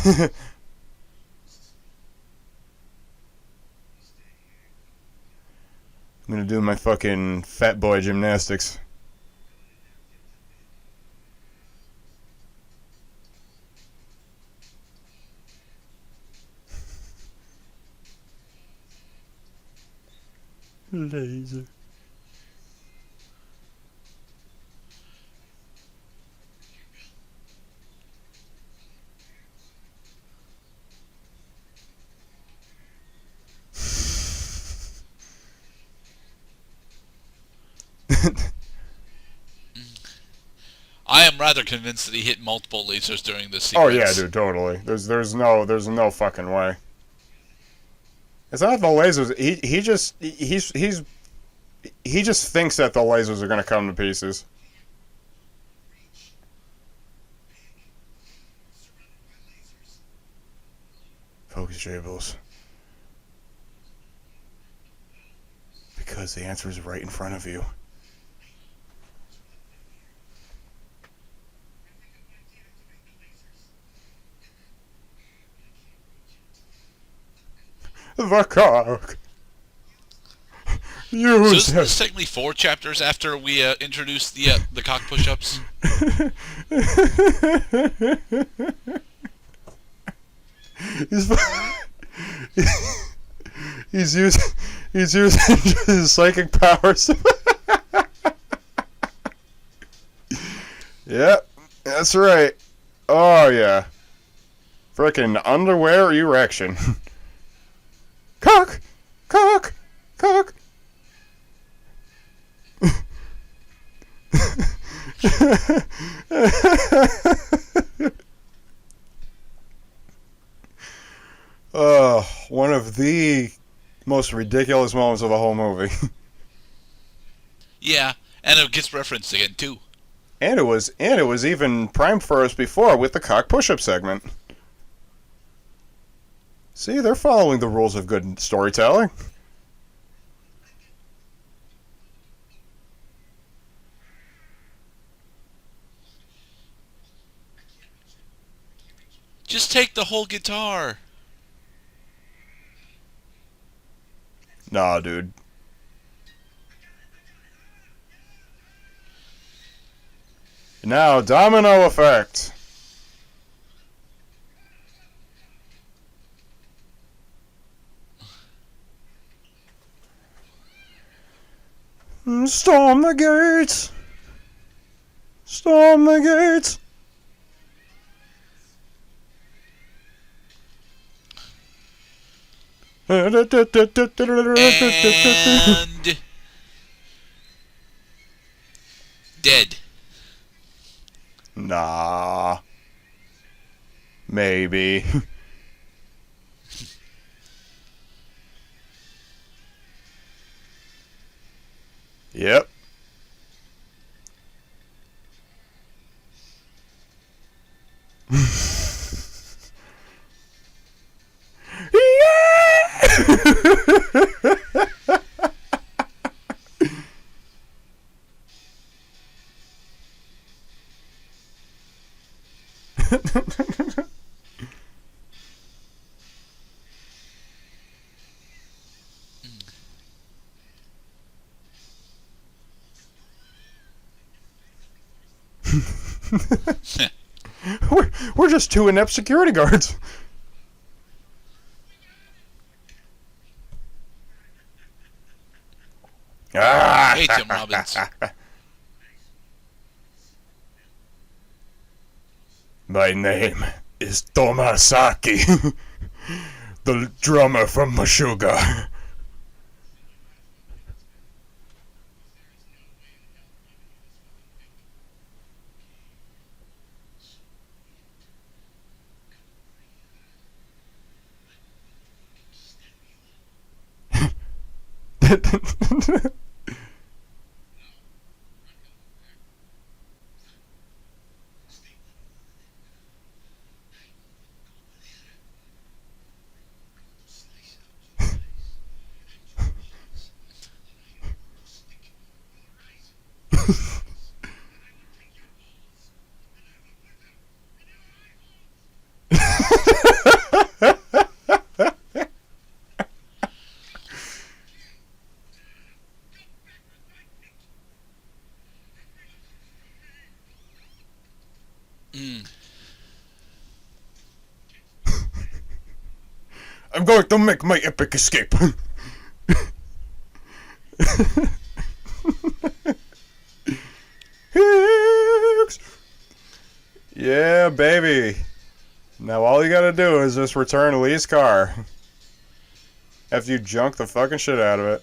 I'm gonna do my fucking fat boy gymnastics. Laser. I am rather convinced that he hit multiple lasers during this Oh sequence. yeah, dude, totally. There's no fucking way. It's not the lasers. He just thinks that the lasers are gonna come to pieces. Focus, Jables. Because the answer is right in front of you. The cock. So Use isn't this technically 4 chapters after we introduced the cock push-ups? He's using his psychic powers. Yep, that's right. Oh yeah, frickin' underwear erection. Cock, cock, cock. One of the most ridiculous moments of the whole movie. Yeah, and it gets referenced again too. And it was even primed for us before with the cock push-up segment. See, they're following the rules of good storytelling. Just take the whole guitar. Nah, dude. Now, domino effect. Storm the gates. Storm the gates. And dead. Nah. Maybe. Yep. we're just two inept security guards. Hey, Tim Robbins. My name is Tomasaki, the drummer from Meshuggah. I'm going to make my epic escape. Hicks. Yeah, baby. Now all you gotta do is just return Lee's car. After you junk the fucking shit out of it.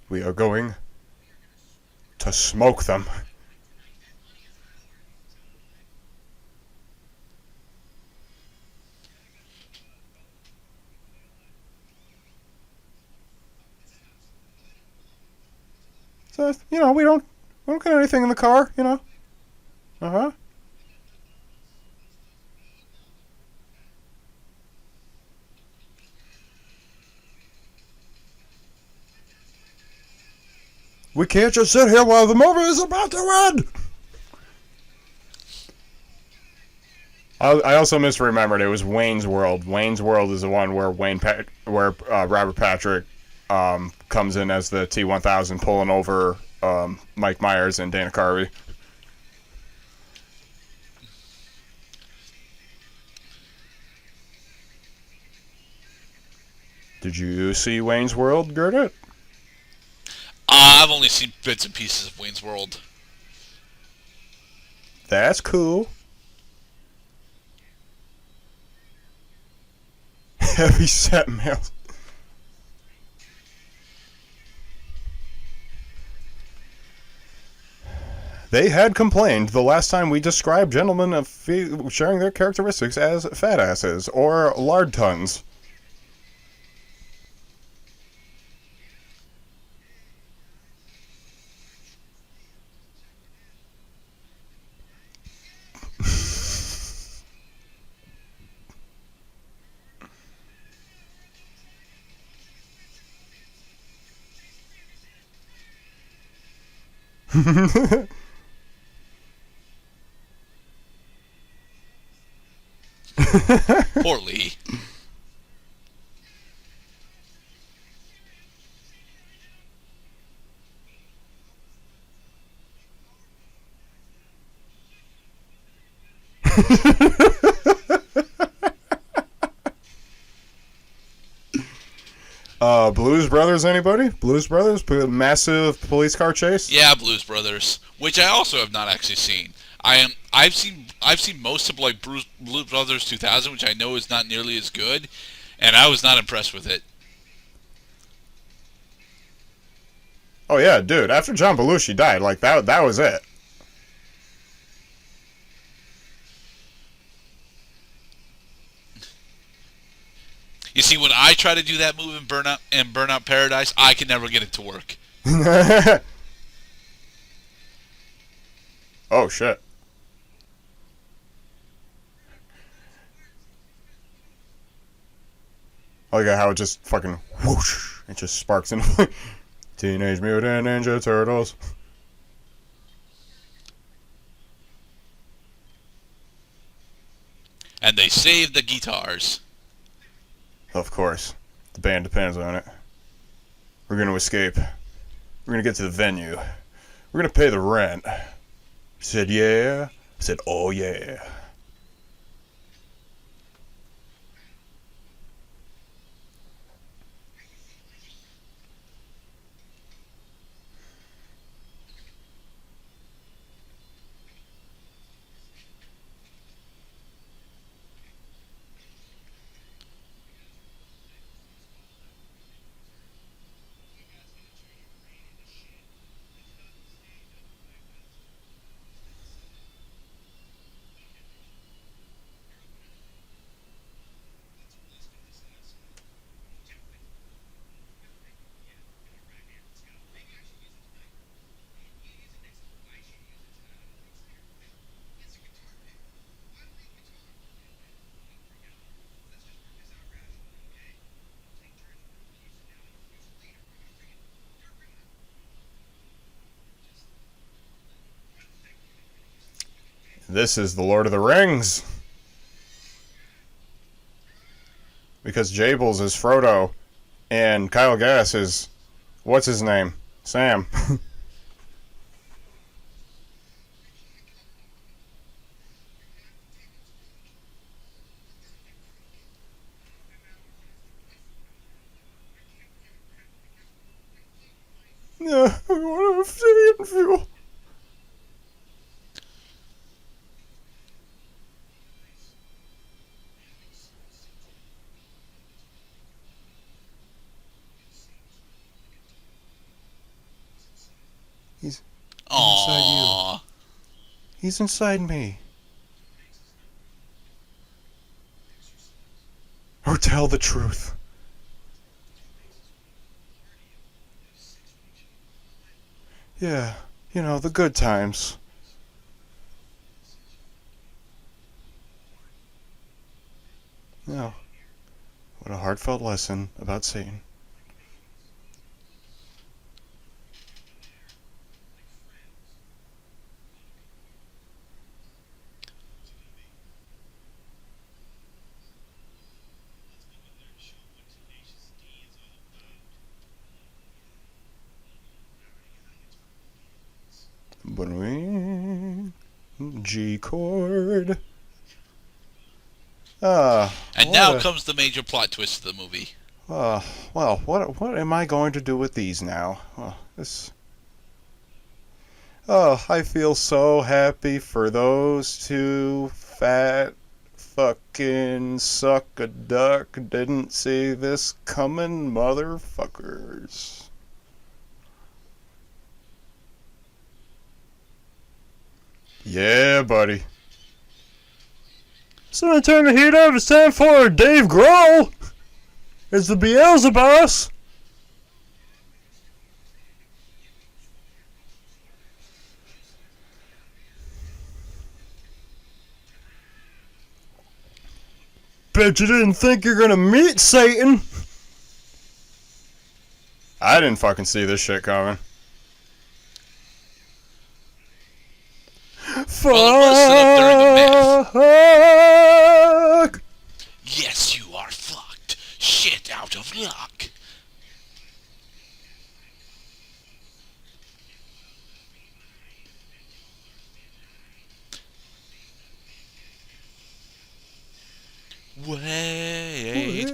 We are going to smoke them. So, we don't get anything in the car, Uh-huh. We can't just sit here while the movie is about to end. I also misremembered. It was Wayne's World. Wayne's World is the one where Robert Patrick comes in as the T-1000 pulling over Mike Myers and Dana Carvey. Did you see Wayne's World, Gerdat? I've only seen bits and pieces of Wayne's World. That's cool. Heavy set males. They had complained the last time we described gentlemen of sharing their characteristics as fat asses or lard tons. Poor Lee. Blues Brothers, anybody? Blues Brothers? Massive police car chase? Yeah, Blues Brothers, which I also have not actually seen. I've seen most of like Blues Brothers 2000, which I know is not nearly as good, and I was not impressed with it. Oh yeah, dude. After John Belushi died, like that was it. You see, when I try to do that move in Burnout Paradise, I can never get it to work. Oh shit. I like how it just fucking whoosh. It just sparks into Teenage Mutant Ninja Turtles. And they save the guitars. Of course. The band depends on it. We're gonna escape. We're gonna get to the venue. We're gonna pay the rent. He said, yeah. I said, oh yeah. This is the Lord of the Rings. Because Jables is Frodo, and Kyle Gass is, what's his name? Sam. Yeah, I want to see it feel. He's inside you. He's inside me. Or tell the truth. Yeah, you know, the good times. Yeah. What a heartfelt lesson about Satan. G chord. And now comes the major plot twist of the movie. Well, what am I going to do with these now? I feel so happy for those two fat fucking suck a duck didn't see this coming motherfuckers. Yeah, buddy. It's gonna turn the heat up. It's time for Dave Grohl. It's the Beelzebub. Bet you didn't think you're gonna meet Satan. I didn't fucking see this shit coming. Well, it was set up during the myth. Yes, you are fucked. Shit out of luck. Wait,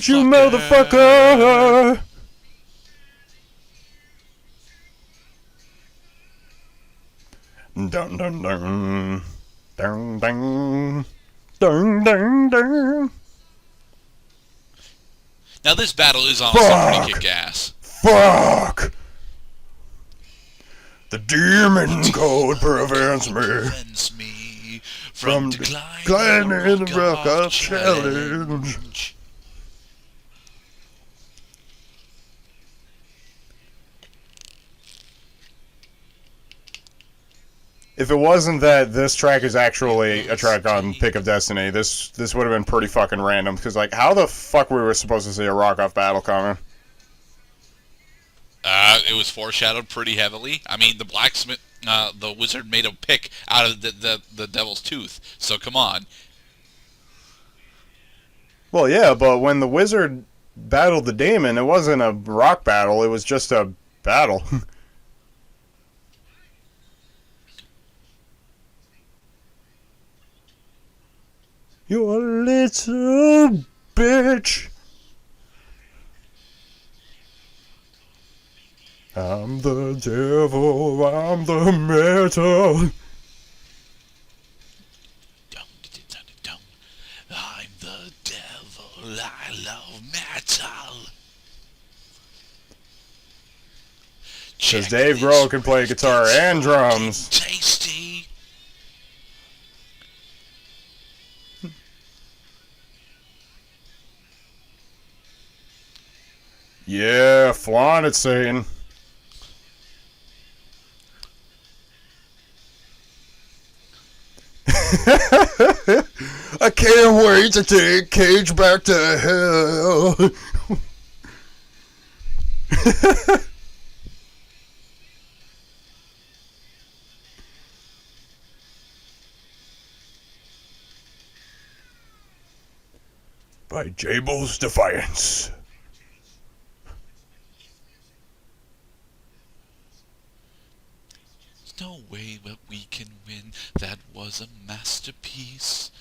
you motherfucker. Dun dun dun. Dun dun. Dun dun dun. Now this battle is honestly pretty kick-ass. Fuck! The demon code prevents me from declining the rock of challenge. If it wasn't that this track is actually a track on Pick of Destiny, this would have been pretty fucking random. Because, like, how the fuck we were supposed to see a rock-off battle coming? It was foreshadowed pretty heavily. I mean, the blacksmith, the wizard made a pick out of the devil's tooth. So come on. Well, yeah, but when the wizard battled the demon, it wasn't a rock battle. It was just a battle. You a little bitch. I'm the devil, I'm the metal. I'm the devil, I love metal. Because Dave Grohl can play guitar and drums. Tasty. Yeah, flaunt it, Satan. I can't wait to take Cage back to hell. by Jabel's Defiance. There's no way that we can win. That was a masterpiece.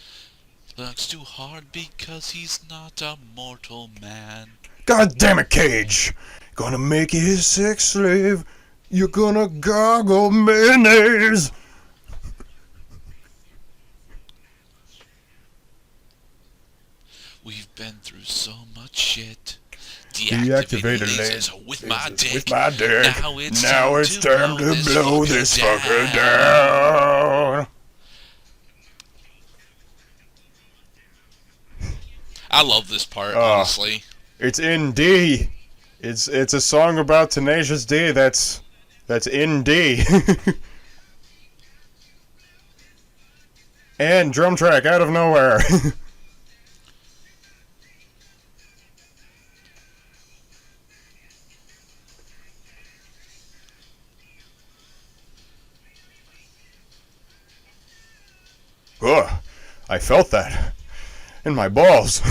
Looks too hard because he's not a mortal man. God damn it, Cage! Gonna make you his sex slave. You're gonna gargle mayonnaise. We've been through so much shit. Deactivated lasers with my dick. With my dick. Now it's time to blow this fucker down. I love this part, honestly. It's in D. It's a song about Tenacious D. That's in D. And drum track out of nowhere. Ugh, I felt that in my balls.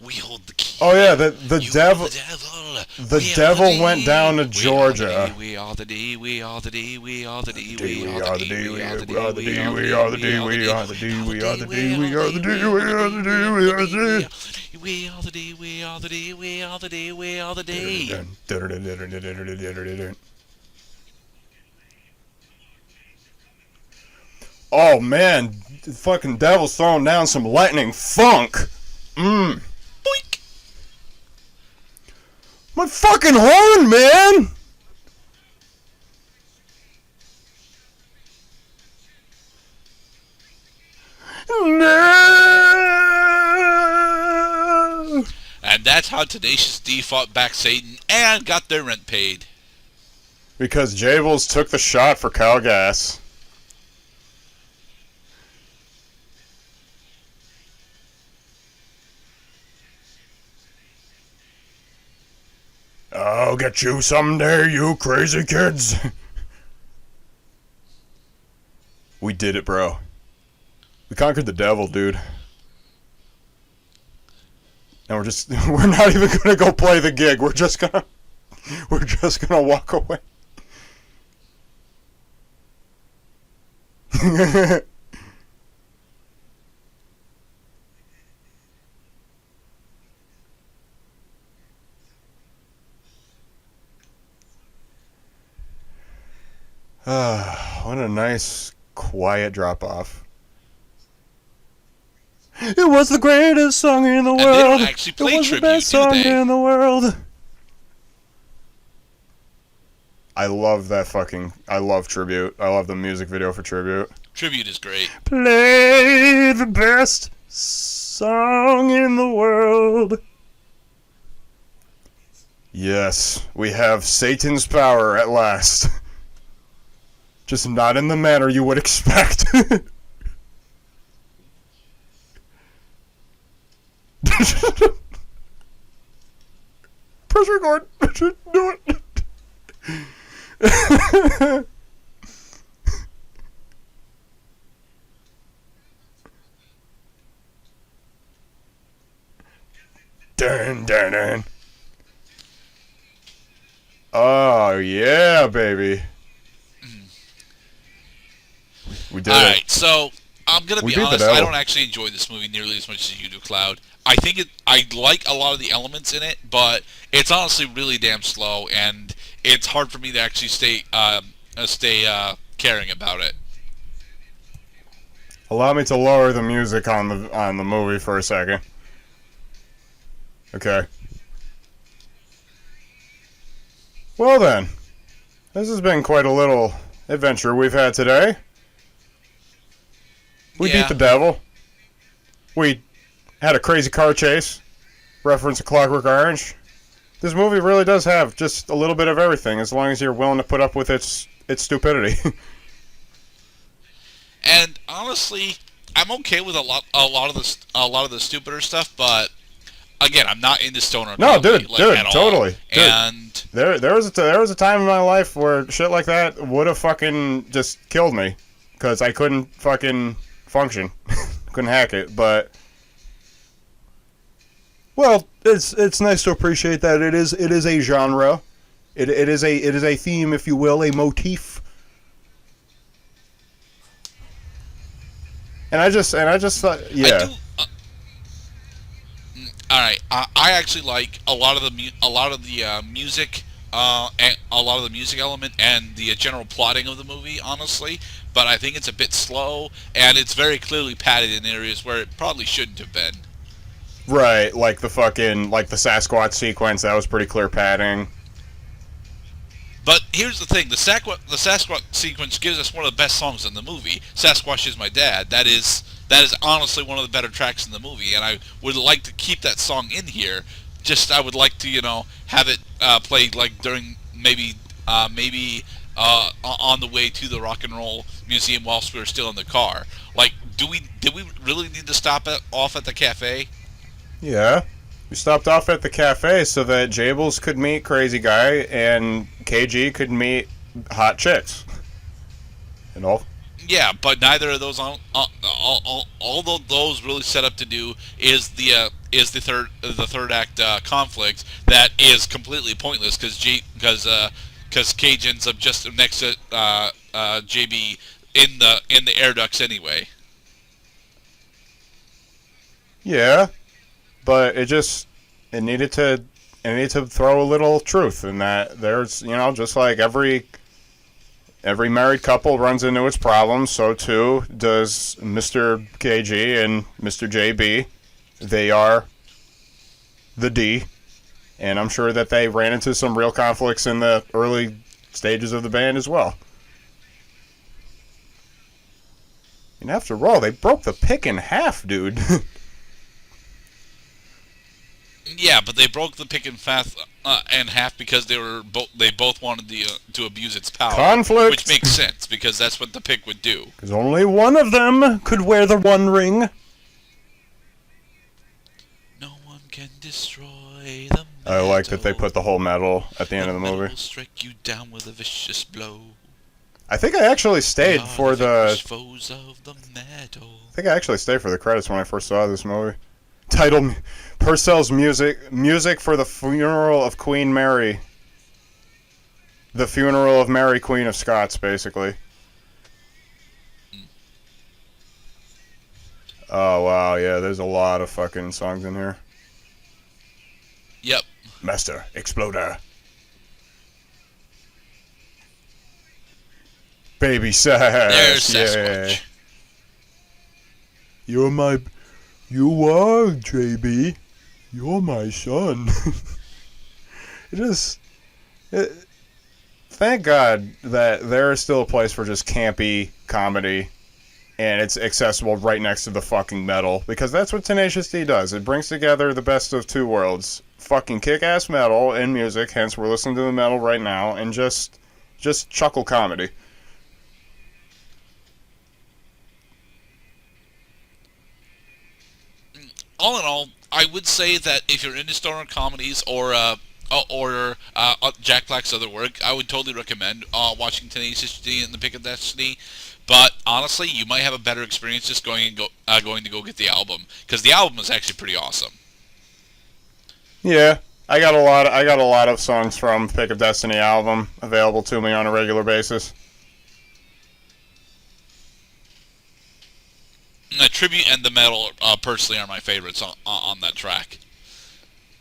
We hold the key. Oh yeah, the devil. The devil went down to Georgia. We are the D. We are the D. We are the D. We are the D. We are the D. We are the D. We are the D. We are the D. We are the D. We are the D. We are the D. We are the D. We are the D. We are the D. We are the D. We are the D. Oh man, the fucking devil's throwing down some lightning funk. Boink. My fucking horn, man! No! And that's how Tenacious D fought back Satan and got their rent paid. Because Jables took the shot for Kyle Gass. I'll get you someday, you crazy kids. We did it, bro. We conquered the devil, dude. And we're not even gonna go play the gig. We're just gonna walk away. What a nice, quiet drop-off. It was the greatest song in the world. And they don't actually play it was tribute, the best do song they? in the world. I love that fucking... I love Tribute. I love the music video for Tribute. Tribute is great. Play the best song in the world. Yes, we have Satan's power at last. Just not in the manner you would expect. Press record. Do it. Dun, dun, dun. Oh, yeah, baby. We did it. Alright, so I'm gonna We be beat the honest, devil. I don't actually enjoy this movie nearly as much as you do, Cloud. I like a lot of the elements in it, but it's honestly really damn slow, and it's hard for me to actually stay caring about it. Allow me to lower the music on the movie for a second. Okay. Well then, this has been quite a little adventure we've had today. We beat the devil. We had a crazy car chase. Reference to Clockwork Orange. This movie really does have just a little bit of everything, as long as you're willing to put up with its stupidity. And honestly, I'm okay with a lot of the stupider stuff, but again, I'm not into stoner. No, comedy, dude, at all. totally. Dude. And There was a time in my life where shit like that would have fucking just killed me, because I couldn't fucking function. Couldn't hack it, but well, it's nice to appreciate that it is a genre. It is a theme, if you will, a motif. And I just thought, yeah. I do. All right, I actually like a lot of the music, and a lot of the music element and the general plotting of the movie, honestly. But I think it's a bit slow, and it's very clearly padded in areas where it probably shouldn't have been. Right, like the Sasquatch sequence, that was pretty clear padding. But here's the thing: the Sasquatch sequence gives us one of the best songs in the movie. "Sasquatch Is My Dad." That is honestly one of the better tracks in the movie, and I would like to keep that song in here. Just I would like to have it played like during maybe on the way to the Rock and Roll Museum whilst we were still in the car. Like, did we really need to stop off at the cafe? Yeah. We stopped off at the cafe so that Jables could meet Crazy Guy and KG could meet hot chicks. And all. Yeah, but neither of those. All those really set up to do is the third act conflict that is completely pointless because Cage ends up just next to JB in the air ducts anyway. Yeah. But it needed to throw a little truth in that there's, just like every married couple runs into its problems, so too does Mr. KG and Mr. JB. They are the D, and I'm sure that they ran into some real conflicts in the early stages of the band as well. And after all, they broke the pick in half, dude. Yeah, but they broke the pick in half because they both wanted to abuse its power. Conflict! Which makes sense, because that's what the pick would do. Because only one of them could wear the One Ring. No one can destroy the metal. I like that they put the whole medal at the end of the movie. Will strike you down with a vicious blow. I think I actually stayed for the... foes of the metal. I think I actually stayed for the credits when I first saw this movie. Title Purcell's music for the funeral of Queen Mary. The funeral of Mary, Queen of Scots, basically. Oh, wow, yeah, there's a lot of fucking songs in here. Yep. Master Exploder. Baby Sass. There's Sasquatch. You are, JB. You're my son. Thank God that there is still a place for just campy comedy, and it's accessible right next to the fucking metal, because that's what Tenacious D does. It brings together the best of two worlds. Fucking kick-ass metal and music, hence we're listening to the metal right now, and just chuckle comedy. All in all, I would say that if you're into stoner comedies or Jack Black's other work, I would totally recommend watching Tenacious D and the Pick of Destiny. But honestly, you might have a better experience just going to go get the album, because the album is actually pretty awesome. Yeah, I got a lot of songs from Pick of Destiny album available to me on a regular basis. The tribute and the metal, personally, are my favorites on that track,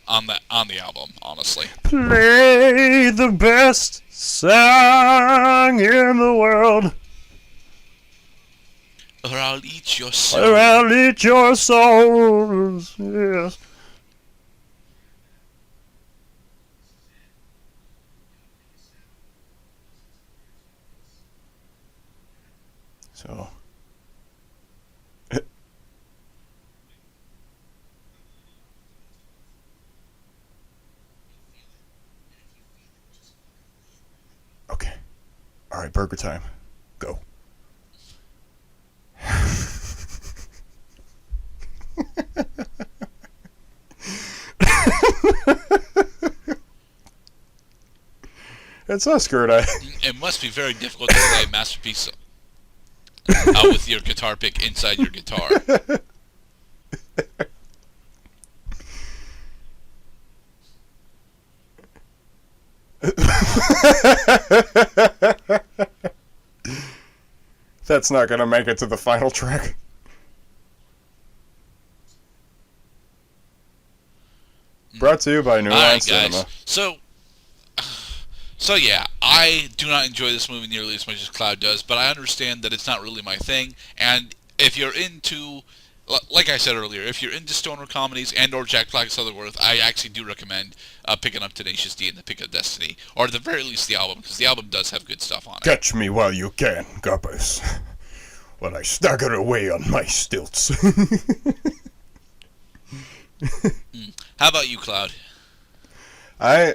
on the album. Honestly, play the best song in the world, or I'll eat your soul. Or I'll eat your souls. Yes. So. Okay. All right, burger time. Go. It's us, Gerdat. It must be very difficult to play a masterpiece. with your guitar pick inside your guitar. That's not going to make it to the final track. Brought to you by New All Line right, Cinema. guys. So yeah, I do not enjoy this movie nearly as much as Cloud does, but I understand that it's not really my thing. And if you're into, like I said earlier, if you're into stoner comedies and or Jack Black Sutherworth, I actually do recommend picking up Tenacious D and the Pick of Destiny, or at the very least the album, because the album does have good stuff on it. Catch me while you can, Guppers, while I stagger away on my stilts. How about you, Cloud? I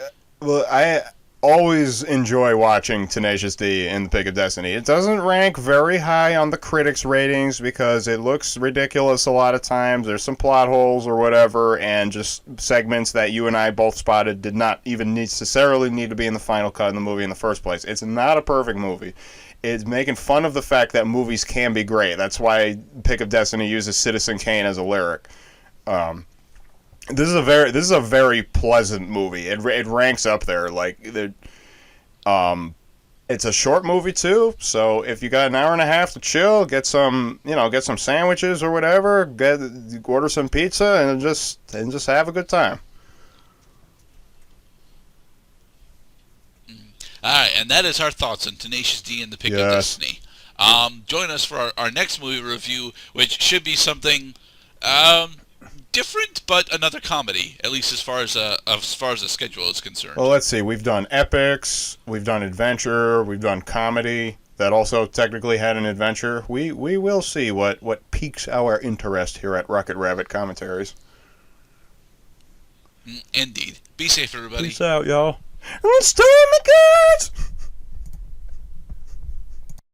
always enjoy watching Tenacious D and the Pick of Destiny. It doesn't rank very high on the critics' ratings because it looks ridiculous a lot of times. There's some plot holes or whatever, and just segments that you and I both spotted did not even necessarily need to be in the final cut in the movie in the first place. It's not a perfect movie. It's making fun of the fact that movies can be great. That's why Pick of Destiny uses Citizen Kane as a lyric. This is a very pleasant movie. It ranks up there. It's a short movie too. So if you got an hour and a half to chill, get some sandwiches or whatever, order some pizza and just have a good time. All right, and that is our thoughts on Tenacious D and the Pick of Destiny. Join us for our next movie review, which should be something different, but another comedy, at least as far as the schedule is concerned. Well, let's see. We've done epics, we've done adventure, we've done comedy that also technically had an adventure. We will see what piques our interest here at Rocket Rabbit Commentaries. Indeed. Be safe, everybody. Peace out, y'all. Let's turn the cards.